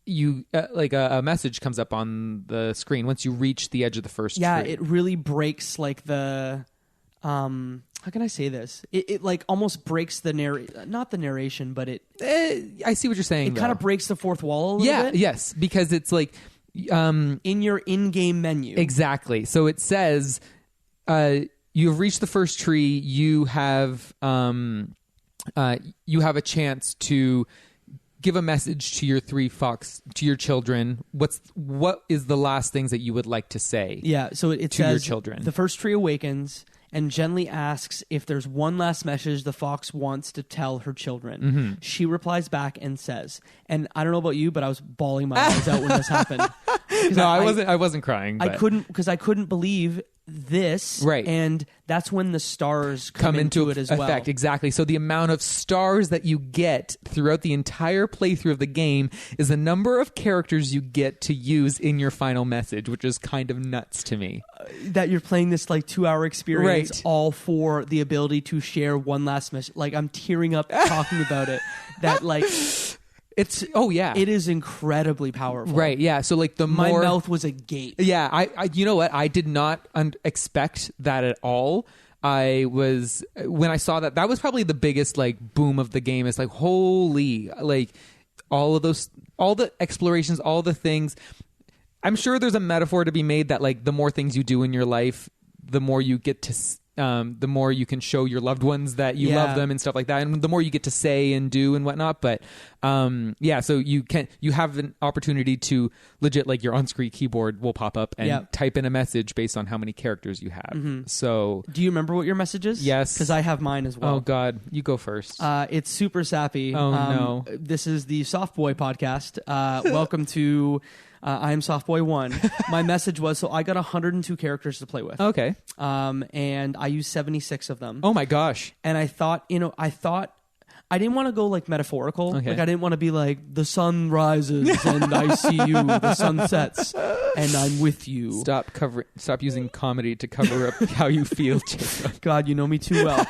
[SPEAKER 2] you a message comes up on the screen once you reach the edge of the first tree.
[SPEAKER 1] It really breaks like the how can I say this? It like almost breaks the not the narration, but it
[SPEAKER 2] I see what you're saying.
[SPEAKER 1] It kind of breaks the fourth wall a little bit.
[SPEAKER 2] Yes, because it's like
[SPEAKER 1] in your in-game menu.
[SPEAKER 2] Exactly. So it says you've reached the first tree, you have a chance to give a message to your children. What is the last things that you would like to say?
[SPEAKER 1] Yeah, so it
[SPEAKER 2] to
[SPEAKER 1] says
[SPEAKER 2] your children.
[SPEAKER 1] The first tree awakens and gently asks if there's one last message the fox wants to tell her children. Mm-hmm. She replies back and says, and I don't know about you, but I was bawling my eyes out when this happened.
[SPEAKER 2] No, I wasn't crying. But.
[SPEAKER 1] I couldn't believe this,
[SPEAKER 2] right?
[SPEAKER 1] And that's when the stars come into it as
[SPEAKER 2] effect.
[SPEAKER 1] well.
[SPEAKER 2] Exactly. So the amount of stars that you get throughout the entire playthrough of the game is the number of characters you get to use in your final message, which is kind of nuts to me.
[SPEAKER 1] That you're playing this like 2-hour experience, all for the ability to share one last message. Like, I'm tearing up talking about it. That like. It is incredibly powerful.
[SPEAKER 2] Right, yeah. So like
[SPEAKER 1] my mouth was agape.
[SPEAKER 2] Yeah, I you know what? I did not expect that at all. When I saw that was probably the biggest like boom of the game. It's like, holy, like all the explorations, all the things. I'm sure there's a metaphor to be made that like the more things you do in your life, the more you get to the more you can show your loved ones that you love them and stuff like that, and the more you get to say and do and whatnot. But so you have an opportunity to legit, like, your on-screen keyboard will pop up and type in a message based on how many characters you have. So
[SPEAKER 1] do you remember what your message is?
[SPEAKER 2] Yes,
[SPEAKER 1] because I have mine as well.
[SPEAKER 2] Oh God, you go first.
[SPEAKER 1] It's super sappy.
[SPEAKER 2] Oh no,
[SPEAKER 1] this is the Soft Boy podcast. Welcome to I am Soft Boy 1. My message was, so I got 102 characters to play with.
[SPEAKER 2] Okay.
[SPEAKER 1] And I used 76 of them.
[SPEAKER 2] Oh my gosh.
[SPEAKER 1] And I thought I didn't want to go like metaphorical.
[SPEAKER 2] Okay.
[SPEAKER 1] Like I didn't want to be like the sun rises and I see you, the sun sets and I'm with you.
[SPEAKER 2] Stop using comedy to cover up how you feel, Jacob.
[SPEAKER 1] God, you know me too well.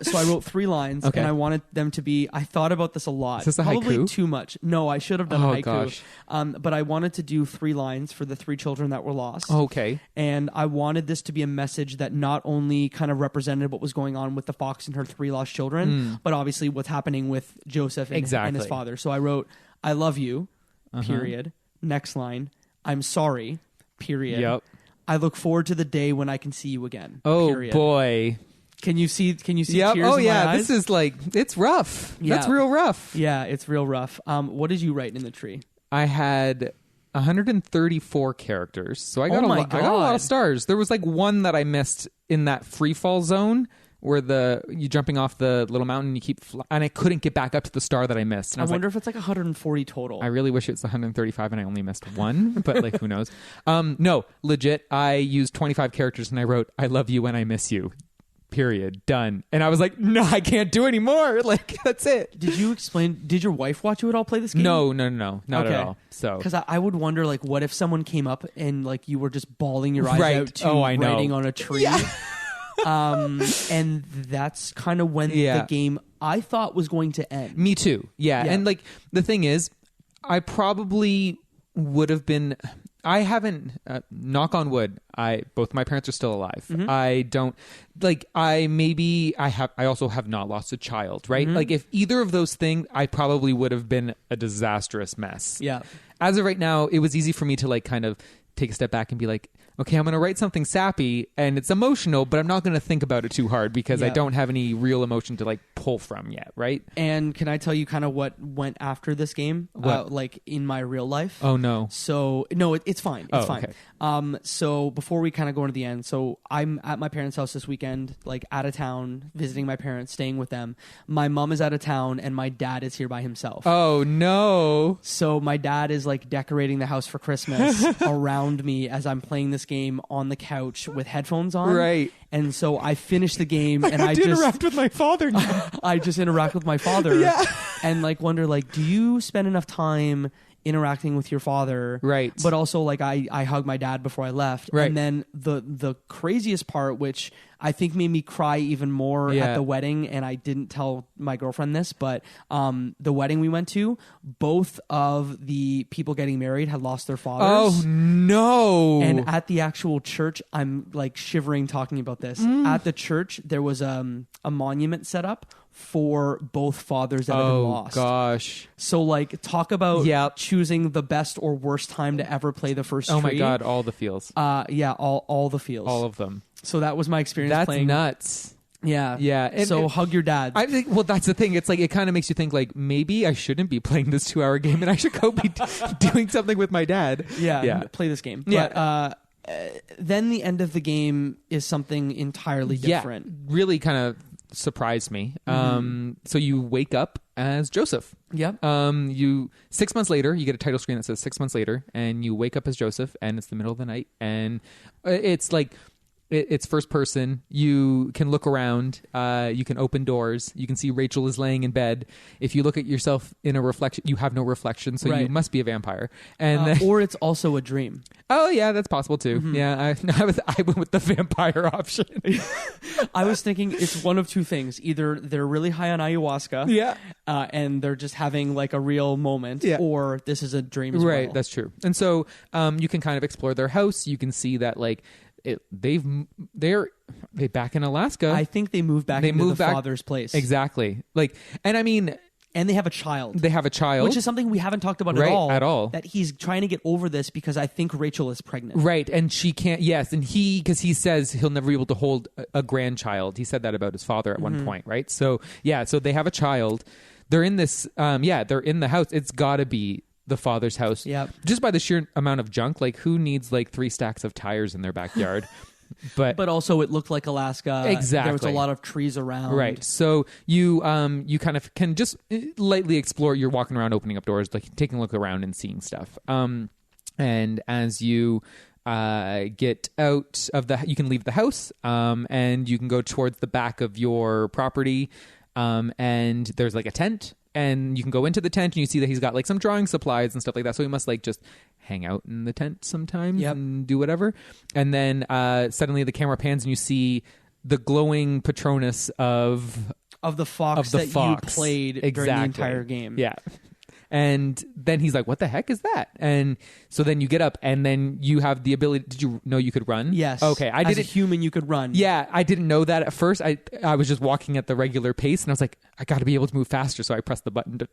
[SPEAKER 1] So I wrote 3 lines and I wanted them to be, I thought about this a lot.
[SPEAKER 2] Is this a
[SPEAKER 1] Probably
[SPEAKER 2] haiku?
[SPEAKER 1] too much. No, I should have done a haiku.
[SPEAKER 2] Gosh.
[SPEAKER 1] But I wanted to do 3 lines for the 3 children that were lost.
[SPEAKER 2] Okay.
[SPEAKER 1] And I wanted this to be a message that not only kind of represented what was going on with the fox and her 3 lost children, but obviously what's happening with Joseph and his father. So I wrote, I love you, period. Next line, I'm sorry, period.
[SPEAKER 2] Yep.
[SPEAKER 1] I look forward to the day when I can see you again.
[SPEAKER 2] Oh
[SPEAKER 1] period.
[SPEAKER 2] Boy.
[SPEAKER 1] Can you see tears
[SPEAKER 2] Oh
[SPEAKER 1] in my
[SPEAKER 2] yeah,
[SPEAKER 1] eyes?
[SPEAKER 2] this is like, it's rough.
[SPEAKER 1] Yeah.
[SPEAKER 2] That's real rough.
[SPEAKER 1] Yeah, it's real rough. What did you write in the tree?
[SPEAKER 2] I had 134 characters, so I got
[SPEAKER 1] Oh
[SPEAKER 2] I
[SPEAKER 1] my
[SPEAKER 2] got a lot
[SPEAKER 1] God.
[SPEAKER 2] of stars. There was like one that I missed in that free fall zone where you jumping off the little mountain, you keep and I couldn't get back up to the star that I missed. And
[SPEAKER 1] I
[SPEAKER 2] was
[SPEAKER 1] wonder
[SPEAKER 2] like,
[SPEAKER 1] if it's like 140 total.
[SPEAKER 2] I really wish it's 135 and I only missed one, but like who knows? No, legit. I used 25 characters and I wrote, I love you and I miss you. Period. Done. And I was like, no, I can't do any more. Like, that's it.
[SPEAKER 1] Did your wife watch you at all play this game?
[SPEAKER 2] No, not at all. So,
[SPEAKER 1] because I would wonder, like, what if someone came up and like you were just bawling your eyes
[SPEAKER 2] Right.
[SPEAKER 1] out to
[SPEAKER 2] Oh, I know.
[SPEAKER 1] writing on a tree?
[SPEAKER 2] Yeah.
[SPEAKER 1] And that's kind of when the game I thought was going to end.
[SPEAKER 2] Me too. Yeah. And like the thing is, I probably would have been. I haven't. Knock on wood. Both my parents are still alive. I don't like. I also have not lost a child. Right. Like if either of those things, I probably would have been a disastrous mess.
[SPEAKER 1] Yeah.
[SPEAKER 2] As of right now, it was easy for me to like kind of take a step back and be like, okay, I'm going to write something sappy and it's emotional, but I'm not going to think about it too hard because I don't have any real emotion to like pull from yet, right?
[SPEAKER 1] And can I tell you kind of what went after this game?
[SPEAKER 2] What?
[SPEAKER 1] Like in my real life?
[SPEAKER 2] Oh, no.
[SPEAKER 1] So, no, it's fine. It's fine.
[SPEAKER 2] Okay.
[SPEAKER 1] So before we kind of go into the end, so I'm at my parents' house this weekend, like out of town, visiting my parents, staying with them. My mom is out of town and my dad is here by himself.
[SPEAKER 2] Oh, no.
[SPEAKER 1] So my dad is like decorating the house for Christmas around me as I'm playing this game on the couch with headphones on.
[SPEAKER 2] Right.
[SPEAKER 1] And so I finish the game and
[SPEAKER 2] I interact with my father now.
[SPEAKER 1] I just interact with my father and like wonder like, do you spend enough time interacting with your father?
[SPEAKER 2] Right.
[SPEAKER 1] But also like I hugged my dad before I left.
[SPEAKER 2] Right.
[SPEAKER 1] And then the craziest part, which I think made me cry even more at the wedding, and I didn't tell my girlfriend this, but the wedding we went to, both of the people getting married had lost their fathers.
[SPEAKER 2] Oh, no.
[SPEAKER 1] And at the actual church, I'm like shivering talking about this. At the church, there was a monument set up for both fathers that have been lost.
[SPEAKER 2] Oh, gosh.
[SPEAKER 1] So, like, talk about choosing the best or worst time to ever play the first tree.
[SPEAKER 2] Oh, my God. All the feels.
[SPEAKER 1] All the feels.
[SPEAKER 2] All of them.
[SPEAKER 1] So that was my experience playing.
[SPEAKER 2] That's nuts.
[SPEAKER 1] Yeah.
[SPEAKER 2] Yeah. And,
[SPEAKER 1] so hug your dad.
[SPEAKER 2] I think, well, that's the thing. It's like, it kind of makes you think like, maybe I shouldn't be playing this 2-hour game and I should go be doing something with my dad.
[SPEAKER 1] Yeah. Play this game.
[SPEAKER 2] Yeah.
[SPEAKER 1] But then the end of the game is something entirely different.
[SPEAKER 2] Yeah. Really kind of surprised me. So you wake up as Joseph.
[SPEAKER 1] Yep.
[SPEAKER 2] 6 months later, you get a title screen that says 6 months later, and you wake up as Joseph, and it's the middle of the night, and it's like, it's first person. You can look around. You can open doors. You can see Rachel is laying in bed. If you look at yourself in a reflection, you have no reflection, so you must be a vampire. And then,
[SPEAKER 1] or it's also a dream.
[SPEAKER 2] Oh yeah, that's possible too. Yeah, I went with the vampire option.
[SPEAKER 1] I was thinking it's one of two things: either they're really high on ayahuasca, and they're just having like a real moment, or this is a dream as well.
[SPEAKER 2] Right, that's true. And so you can kind of explore their house. You can see that like. They back in Alaska.
[SPEAKER 1] I think they moved back into the father's place.
[SPEAKER 2] Exactly. Like, and I mean,
[SPEAKER 1] And they have a child.
[SPEAKER 2] They have a child.
[SPEAKER 1] Which is something we haven't talked about
[SPEAKER 2] Right,
[SPEAKER 1] at all.
[SPEAKER 2] at all.
[SPEAKER 1] That he's trying to get over this because I think Rachel is pregnant.
[SPEAKER 2] Right, and she can't. Yes, and because he says he'll never be able to hold a grandchild. He said that about his father at one point, right? So so they have a child. They're in this. They're in the house. It's got to be the father's house.
[SPEAKER 1] Yep.
[SPEAKER 2] Just by the sheer amount of junk. Like, who needs like 3 stacks of tires in their backyard? But
[SPEAKER 1] also it looked like Alaska.
[SPEAKER 2] Exactly.
[SPEAKER 1] There was a lot of trees around.
[SPEAKER 2] Right. So you kind of can just lightly explore. You're walking around, opening up doors, like taking a look around and seeing stuff. And as you get out of you can leave the house, and you can go towards the back of your property, and there's like a tent. And you can go into the tent and you see that he's got like some drawing supplies and stuff like that. So he must like just hang out in the tent sometimes and do whatever. And then suddenly the camera pans and you see the glowing Patronus of
[SPEAKER 1] the fox
[SPEAKER 2] you
[SPEAKER 1] played during the entire game.
[SPEAKER 2] Yeah. And then he's like, what the heck is that? And so then you get up and then you have the ability. Did you know you could run?
[SPEAKER 1] Yes.
[SPEAKER 2] Okay.
[SPEAKER 1] As a human, you could run.
[SPEAKER 2] Yeah. I didn't know that at first. I was just walking at the regular pace and I was like, I got to be able to move faster. So I pressed the button to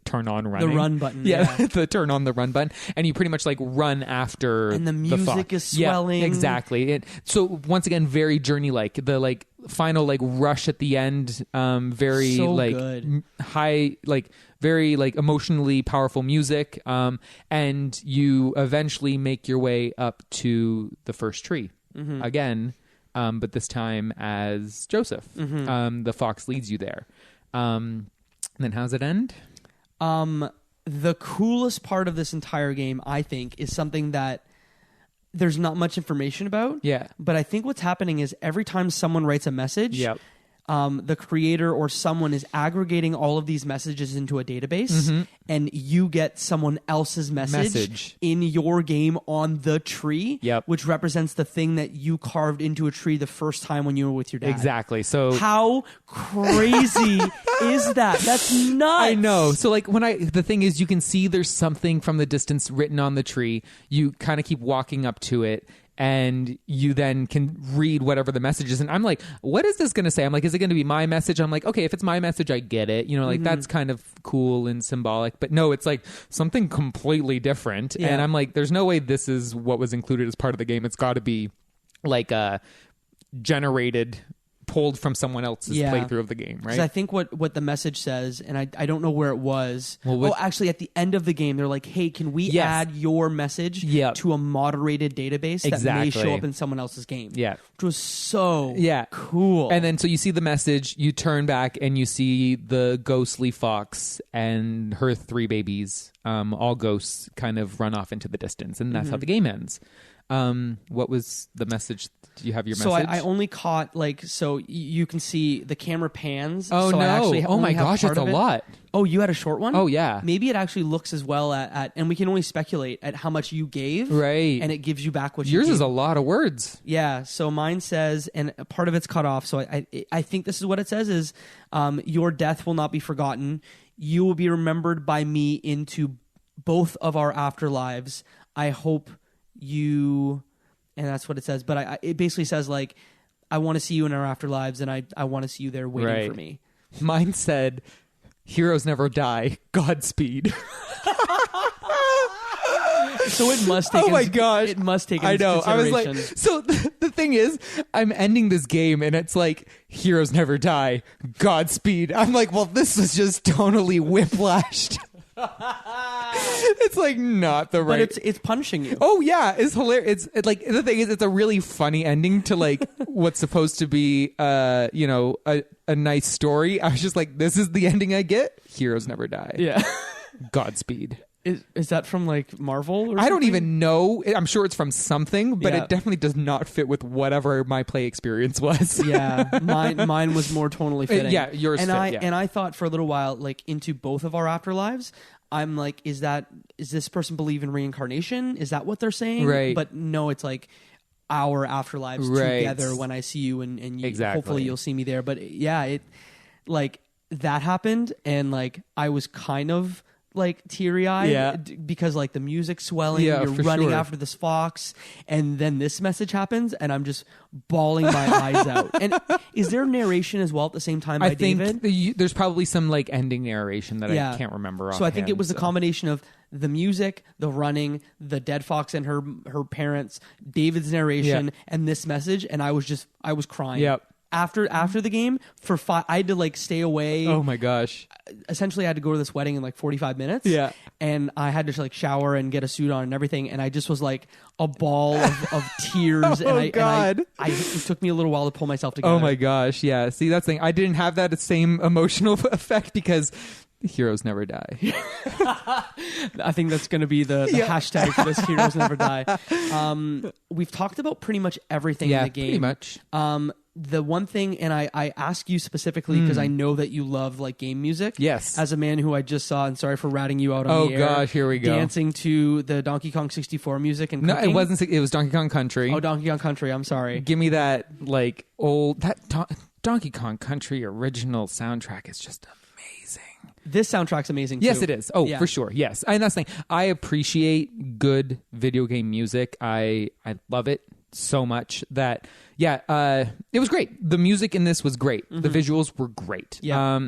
[SPEAKER 2] turn on running.
[SPEAKER 1] The run button.
[SPEAKER 2] Yeah. The turn on the run button. And you pretty much like run after
[SPEAKER 1] and the music is swelling.
[SPEAKER 2] Yeah, exactly. So once again, very journey-like. The like final like rush at the end, very
[SPEAKER 1] so
[SPEAKER 2] like
[SPEAKER 1] good.
[SPEAKER 2] High, like very like emotionally powerful music, and you eventually make your way up to the first tree again, but this time as Joseph. The fox leads you there. Then how's it end?
[SPEAKER 1] The coolest part of this entire game, I think, is something that there's not much information about.
[SPEAKER 2] Yeah.
[SPEAKER 1] But I think what's happening is every time someone writes a message,
[SPEAKER 2] Yep.
[SPEAKER 1] The creator or someone is aggregating all of these messages into a database, and you get someone else's message in your game on the tree, which represents the thing that you carved into a tree the first time when you were with your dad.
[SPEAKER 2] Exactly. So
[SPEAKER 1] how crazy is that? That's nuts.
[SPEAKER 2] I know. So like the thing is, you can see there's something from the distance written on the tree. You kind of keep walking up to it. And you then can read whatever the message is. And I'm like, what is this going to say? I'm like, is it going to be my message? I'm like, okay, if it's my message, I get it. You know, like that's kind of cool and symbolic. But no, it's like something completely different.
[SPEAKER 1] Yeah.
[SPEAKER 2] And I'm like, there's no way this is what was included as part of the game. It's got to be like generated, pulled from someone else's playthrough of the game, right?
[SPEAKER 1] Because I think what the message says, and I don't know where it was.
[SPEAKER 2] Well,
[SPEAKER 1] actually, at the end of the game, they're like, hey, can we add your message to a moderated database that may show up in someone else's game?
[SPEAKER 2] Yeah.
[SPEAKER 1] Which was so cool.
[SPEAKER 2] And then so you see the message, you turn back, and you see the ghostly fox and her 3 babies, all ghosts, kind of run off into the distance. And that's how the game ends. What was the message? Do you have your message?
[SPEAKER 1] So I only caught so you can see the camera pans.
[SPEAKER 2] Oh,
[SPEAKER 1] so
[SPEAKER 2] no.
[SPEAKER 1] I actually
[SPEAKER 2] Oh my gosh,
[SPEAKER 1] that's
[SPEAKER 2] a lot.
[SPEAKER 1] Oh, you had a short one?
[SPEAKER 2] Oh, yeah.
[SPEAKER 1] Maybe it actually looks as well at and we can only speculate at how much you gave.
[SPEAKER 2] Right.
[SPEAKER 1] And it gives you back what
[SPEAKER 2] Yours
[SPEAKER 1] you gave.
[SPEAKER 2] is a lot of words.
[SPEAKER 1] Yeah. So mine says, and part of it's cut off. So I think this is what it says is, your death will not be forgotten. You will be remembered by me into both of our afterlives. I hope you... And that's what it says. But it basically says, like, I want to see you in our afterlives, and I want to see you there waiting for me.
[SPEAKER 2] Mine said, heroes never die. Godspeed.
[SPEAKER 1] So it must take...
[SPEAKER 2] Oh, my gosh.
[SPEAKER 1] It must take
[SPEAKER 2] I know. I was
[SPEAKER 1] consideration.
[SPEAKER 2] like... So the thing is, I'm ending this game, and it's like, heroes never die. Godspeed. I'm like, well, this was just totally whiplashed. It's like not the right.
[SPEAKER 1] But it's punishing you.
[SPEAKER 2] Oh yeah, it's hilarious. It's like the thing is, it's a really funny ending to like what's supposed to be, a nice story. I was just like, this is the ending I get. Heroes never die.
[SPEAKER 1] Yeah.
[SPEAKER 2] Godspeed.
[SPEAKER 1] Is that from like Marvel? Or
[SPEAKER 2] I don't
[SPEAKER 1] something?
[SPEAKER 2] even know. I'm sure it's from something, but it definitely does not fit with whatever my play experience was.
[SPEAKER 1] Yeah, mine was more tonally fitting.
[SPEAKER 2] Yeah, yours.
[SPEAKER 1] And
[SPEAKER 2] fit,
[SPEAKER 1] I thought for a little while, like into both of our afterlives, I'm like, is this person believe in reincarnation? Is that what they're saying?
[SPEAKER 2] Right.
[SPEAKER 1] But no, it's like our afterlives together when I see you and you, hopefully you'll see me there. But yeah, it like that happened, and like I was kind of like teary-eyed
[SPEAKER 2] Yeah.
[SPEAKER 1] because like the music's swelling,
[SPEAKER 2] Yeah,
[SPEAKER 1] you're
[SPEAKER 2] for
[SPEAKER 1] running
[SPEAKER 2] sure.
[SPEAKER 1] after this fox, and then this message happens, and I'm just bawling my eyes out. And is there narration as well at the same time by
[SPEAKER 2] I think
[SPEAKER 1] David?
[SPEAKER 2] there's probably some like ending narration that
[SPEAKER 1] Yeah.
[SPEAKER 2] I can't remember.
[SPEAKER 1] So I think it was
[SPEAKER 2] offhand,
[SPEAKER 1] the combination of the music, the running, the dead fox and her parents, David's narration, and this message, and I was crying.
[SPEAKER 2] Yep.
[SPEAKER 1] After the game for I had to like stay away.
[SPEAKER 2] Oh my gosh.
[SPEAKER 1] Essentially, I had to go to this wedding in like 45 minutes.
[SPEAKER 2] Yeah.
[SPEAKER 1] And I had to like shower and get a suit on and everything, and I just was like a ball of tears.
[SPEAKER 2] Oh, God.
[SPEAKER 1] It took me a little while to pull myself together.
[SPEAKER 2] Oh my gosh. Yeah. See, that's the thing. I didn't have that same emotional effect because heroes never die.
[SPEAKER 1] I think that's going to be the hashtag for this. Heroes never die. We've talked about pretty much everything in the game.
[SPEAKER 2] Pretty much.
[SPEAKER 1] The one thing, and I ask you specifically because I know that you love like game music.
[SPEAKER 2] Yes.
[SPEAKER 1] As a man who I just saw, and sorry for ratting you out on the air.
[SPEAKER 2] Oh gosh, here we go.
[SPEAKER 1] Dancing to the Donkey Kong 64 music and
[SPEAKER 2] No,
[SPEAKER 1] cooking.
[SPEAKER 2] it wasn't. It was Donkey Kong Country.
[SPEAKER 1] Oh, Donkey Kong Country. I'm sorry.
[SPEAKER 2] Give me that like old Donkey Kong Country original soundtrack is just amazing.
[SPEAKER 1] This soundtrack's amazing, too.
[SPEAKER 2] Yes, it is. Oh,
[SPEAKER 1] Yeah.
[SPEAKER 2] for sure. Yes. And that's the thing. I appreciate good video game music. I love it so much that, it was great. The music in this was great. The visuals were great.
[SPEAKER 1] Yeah.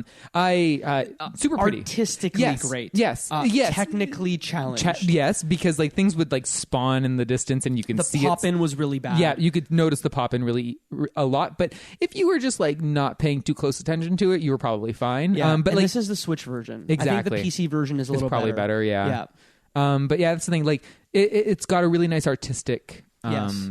[SPEAKER 2] Super pretty.
[SPEAKER 1] Artistically great.
[SPEAKER 2] Yes.
[SPEAKER 1] Technically challenged.
[SPEAKER 2] Yes, because like things would like spawn in the distance and you can see
[SPEAKER 1] The pop-in was really bad.
[SPEAKER 2] Yeah, you could notice the pop-in really a lot. But if you were just like not paying too close attention to it, you were probably fine.
[SPEAKER 1] Yeah.
[SPEAKER 2] But
[SPEAKER 1] and
[SPEAKER 2] like
[SPEAKER 1] this is the Switch version.
[SPEAKER 2] Exactly.
[SPEAKER 1] I think the PC version is a little
[SPEAKER 2] probably better.
[SPEAKER 1] Yeah.
[SPEAKER 2] But yeah, that's the thing. Like it's got a really nice artistic.
[SPEAKER 1] Yes.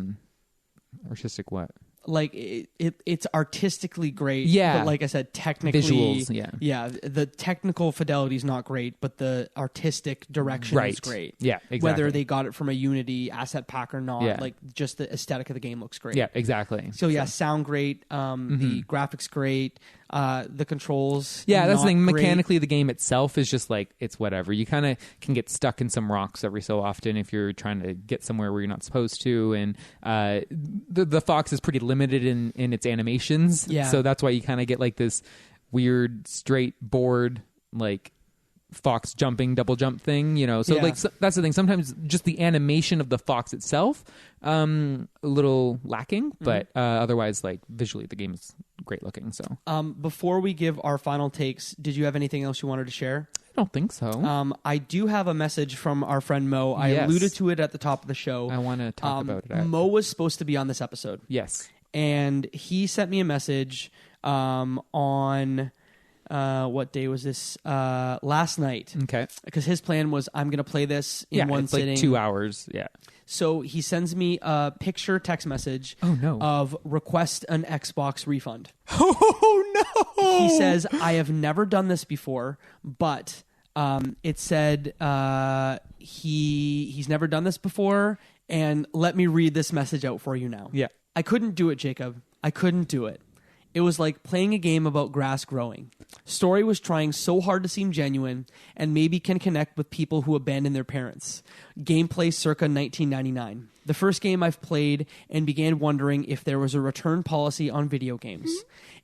[SPEAKER 2] Artistic what?
[SPEAKER 1] Like it's artistically great.
[SPEAKER 2] Yeah.
[SPEAKER 1] But like I said, technically,
[SPEAKER 2] Visuals, yeah.
[SPEAKER 1] Yeah. The technical fidelity is not great, but the artistic direction is great.
[SPEAKER 2] Yeah, exactly.
[SPEAKER 1] Whether they got it from a Unity asset pack or not,
[SPEAKER 2] Yeah.
[SPEAKER 1] like just the aesthetic of the game looks great.
[SPEAKER 2] Yeah, exactly.
[SPEAKER 1] So yeah, sound great. The graphics great. The controls.
[SPEAKER 2] Yeah, that's the thing.
[SPEAKER 1] not great.
[SPEAKER 2] Mechanically, the game itself is just like it's whatever. You kind of can get stuck in some rocks every so often if you're trying to get somewhere where you're not supposed to. And the fox is pretty limited in its animations.
[SPEAKER 1] Yeah.
[SPEAKER 2] So that's why you kind of get like this weird straight board like fox jumping double jump thing, so
[SPEAKER 1] Yeah.
[SPEAKER 2] like that's the thing. Sometimes just the animation of the fox itself a little lacking, but otherwise like visually the game is great looking. So
[SPEAKER 1] Before we give our final takes, did you have anything else you wanted to share?
[SPEAKER 2] I don't think so.
[SPEAKER 1] I do have a message from our friend Mo. I
[SPEAKER 2] Yes.
[SPEAKER 1] alluded to it at the top of the show.
[SPEAKER 2] I want to talk about it.
[SPEAKER 1] Mo was supposed to be on this episode.
[SPEAKER 2] Yes.
[SPEAKER 1] And he sent me a message on what day was this? Last night.
[SPEAKER 2] Okay.
[SPEAKER 1] Because his plan was I'm going to play this in one
[SPEAKER 2] it's
[SPEAKER 1] sitting.
[SPEAKER 2] like 2 hours. Yeah.
[SPEAKER 1] So he sends me a picture text message
[SPEAKER 2] Oh, no.
[SPEAKER 1] of request an Xbox refund.
[SPEAKER 2] Oh no!
[SPEAKER 1] He says, I have never done this before, but it said he's never done this before, and let me read this message out for you now.
[SPEAKER 2] Yeah.
[SPEAKER 1] I couldn't do it, Jacob. I couldn't do it. It was like playing a game about grass growing. Story was trying so hard to seem genuine and maybe can connect with people who abandon their parents. Gameplay circa 1999. The first game I've played and began wondering if there was a return policy on video games.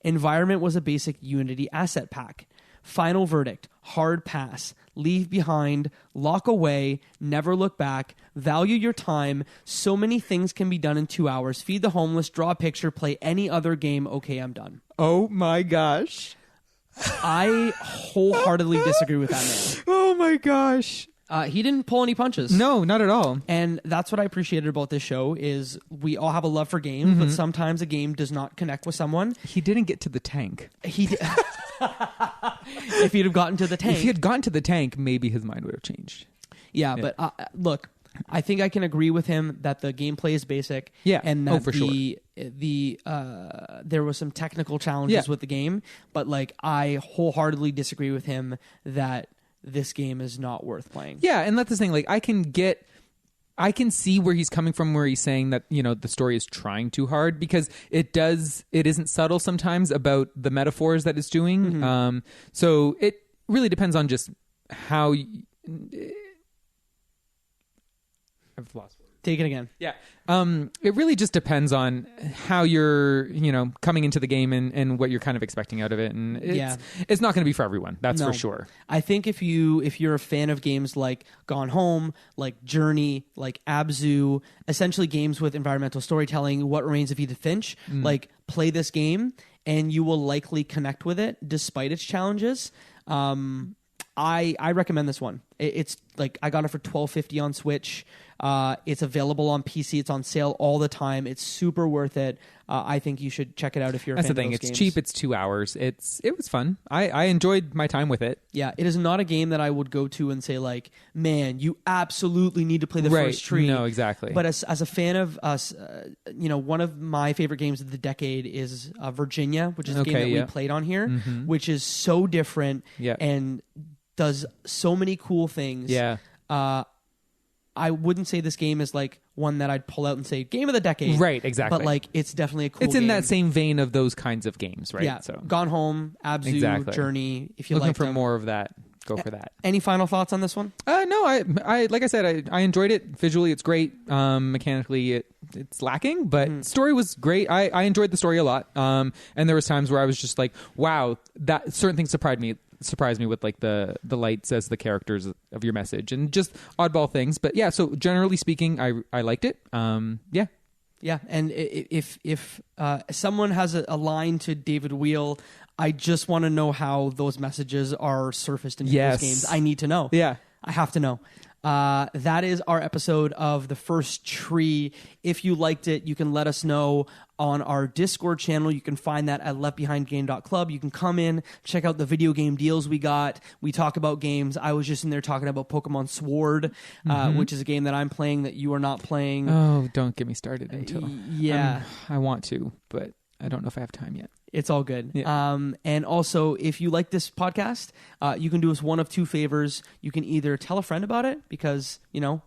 [SPEAKER 1] Environment was a basic Unity asset pack. Final verdict, hard pass, leave behind, lock away, never look back, value your time. So many things can be done in 2 hours. Feed the homeless, draw a picture, play any other game. Okay, I'm done.
[SPEAKER 2] Oh my gosh!
[SPEAKER 1] I wholeheartedly disagree with that man.
[SPEAKER 2] Oh my gosh!
[SPEAKER 1] He didn't pull any punches.
[SPEAKER 2] No, not at all.
[SPEAKER 1] And that's what I appreciated about this show is we all have a love for games, but sometimes a game does not connect with someone.
[SPEAKER 2] He didn't get to the tank.
[SPEAKER 1] He if he'd have gotten to the tank.
[SPEAKER 2] If he had gotten to the tank, maybe his mind would have changed.
[SPEAKER 1] Yeah, but look, I think I can agree with him that the gameplay is basic.
[SPEAKER 2] Yeah.
[SPEAKER 1] and that
[SPEAKER 2] for sure.
[SPEAKER 1] There was some technical challenges with the game, but like I wholeheartedly disagree with him that this game is not worth playing.
[SPEAKER 2] Yeah, and that's the thing. Like, I can see where he's coming from, where he's saying that the story is trying too hard because it isn't subtle sometimes about the metaphors that it's doing. So it really depends on just how. I've lost.
[SPEAKER 1] Take it again.
[SPEAKER 2] Yeah. It really just depends on how you're, coming into the game and what you're kind of expecting out of it. And it's not going to be for everyone. That's for sure.
[SPEAKER 1] I think if you're a fan of games like Gone Home, like Journey, like ABZû, essentially games with environmental storytelling, What Remains of Edith Finch, like play this game and you will likely connect with it despite its challenges. I recommend this one. It's like I got it for $12.50 on Switch. It's available on PC. It's on sale all the time. It's super worth it. I think you should check it out if you're a fan of those games. That's the thing.
[SPEAKER 2] It's cheap. It's 2 hours. It was fun. I enjoyed my time with it.
[SPEAKER 1] Yeah, it is not a game that I would go to and say like, man, you absolutely need to play the first tree.
[SPEAKER 2] No, exactly.
[SPEAKER 1] But as a fan of us, one of my favorite games of the decade is Virginia, which is a game that we played on here, which is so different and does so many cool things.
[SPEAKER 2] Yeah.
[SPEAKER 1] I wouldn't say this game is like one that I'd pull out and say game of the decade.
[SPEAKER 2] Right, exactly.
[SPEAKER 1] But like it's definitely a cool game.
[SPEAKER 2] It's in that same vein of those kinds of games, right?
[SPEAKER 1] Yeah. So Gone Home, ABZû, Journey. If you're
[SPEAKER 2] looking for more of that, go for that.
[SPEAKER 1] Any final thoughts on this one?
[SPEAKER 2] No, I like I said, I enjoyed it. Visually, it's great. Mechanically, it's lacking, but story was great. I enjoyed the story a lot. And there was times where I was just like, wow, that certain things surprised me with like the lights as the characters of your message and just oddball things. But yeah, so generally speaking, I liked it. Yeah, and if someone has a line to David Wehle, I just want to know how those messages are surfaced in those games. I need to know. Yeah,
[SPEAKER 1] I have to know. That is our episode of The First Tree. If you liked it, you can let us know on our Discord channel. You can find that at leftbehindgame.club. You can come in, check out the video game deals we got. We talk about games. I was just in there talking about Pokemon Sword, which is a game that I'm playing that you are not playing.
[SPEAKER 2] Oh, don't get me started until... I want to, but I don't know if I have time yet.
[SPEAKER 1] It's all good.
[SPEAKER 2] Yeah.
[SPEAKER 1] And also, if you like this podcast, you can do us one of two favors. You can either tell a friend about it because,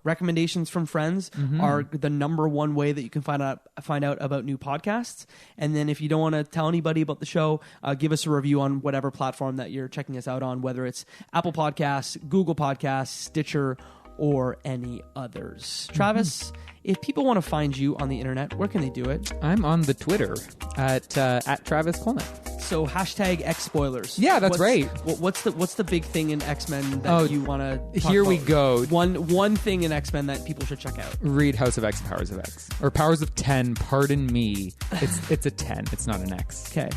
[SPEAKER 1] recommendations from friends are the number one way that you can find out about new podcasts. And then if you don't want to tell anybody about the show, give us a review on whatever platform that you're checking us out on, whether it's Apple Podcasts, Google Podcasts, Stitcher, or any others. Travis, if people want to find you on the internet, where can they do it?
[SPEAKER 2] I'm on the Twitter at Travis Colenutt.
[SPEAKER 1] So hashtag X spoilers.
[SPEAKER 2] Yeah, that's right.
[SPEAKER 1] What's the big thing in X-Men that you want to talk
[SPEAKER 2] Here
[SPEAKER 1] about?
[SPEAKER 2] we go.
[SPEAKER 1] One thing in X-Men that people should check out.
[SPEAKER 2] Read House of X and Powers of X. Or Powers of 10, pardon me. It's a 10. It's not an X.
[SPEAKER 1] Okay.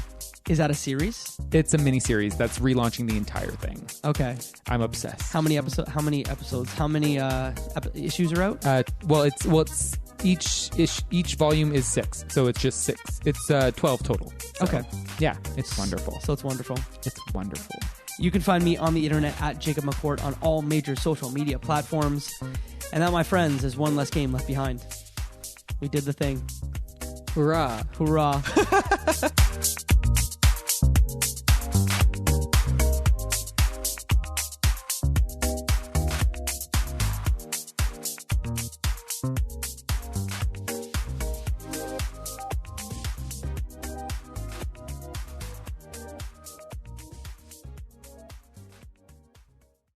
[SPEAKER 1] Is that a series?
[SPEAKER 2] It's a miniseries that's relaunching the entire thing.
[SPEAKER 1] Okay.
[SPEAKER 2] I'm obsessed.
[SPEAKER 1] How many episodes? How many issues are out? Each volume is 6, so it's just 6. It's 12 total. So, okay.
[SPEAKER 2] Yeah, it's wonderful.
[SPEAKER 1] So it's wonderful.
[SPEAKER 2] It's wonderful.
[SPEAKER 1] You can find me on the internet at Jacob McCourt on all major social media platforms. And that, my friends, is one less game left behind. We did the thing.
[SPEAKER 2] Hurrah.
[SPEAKER 1] Hurrah.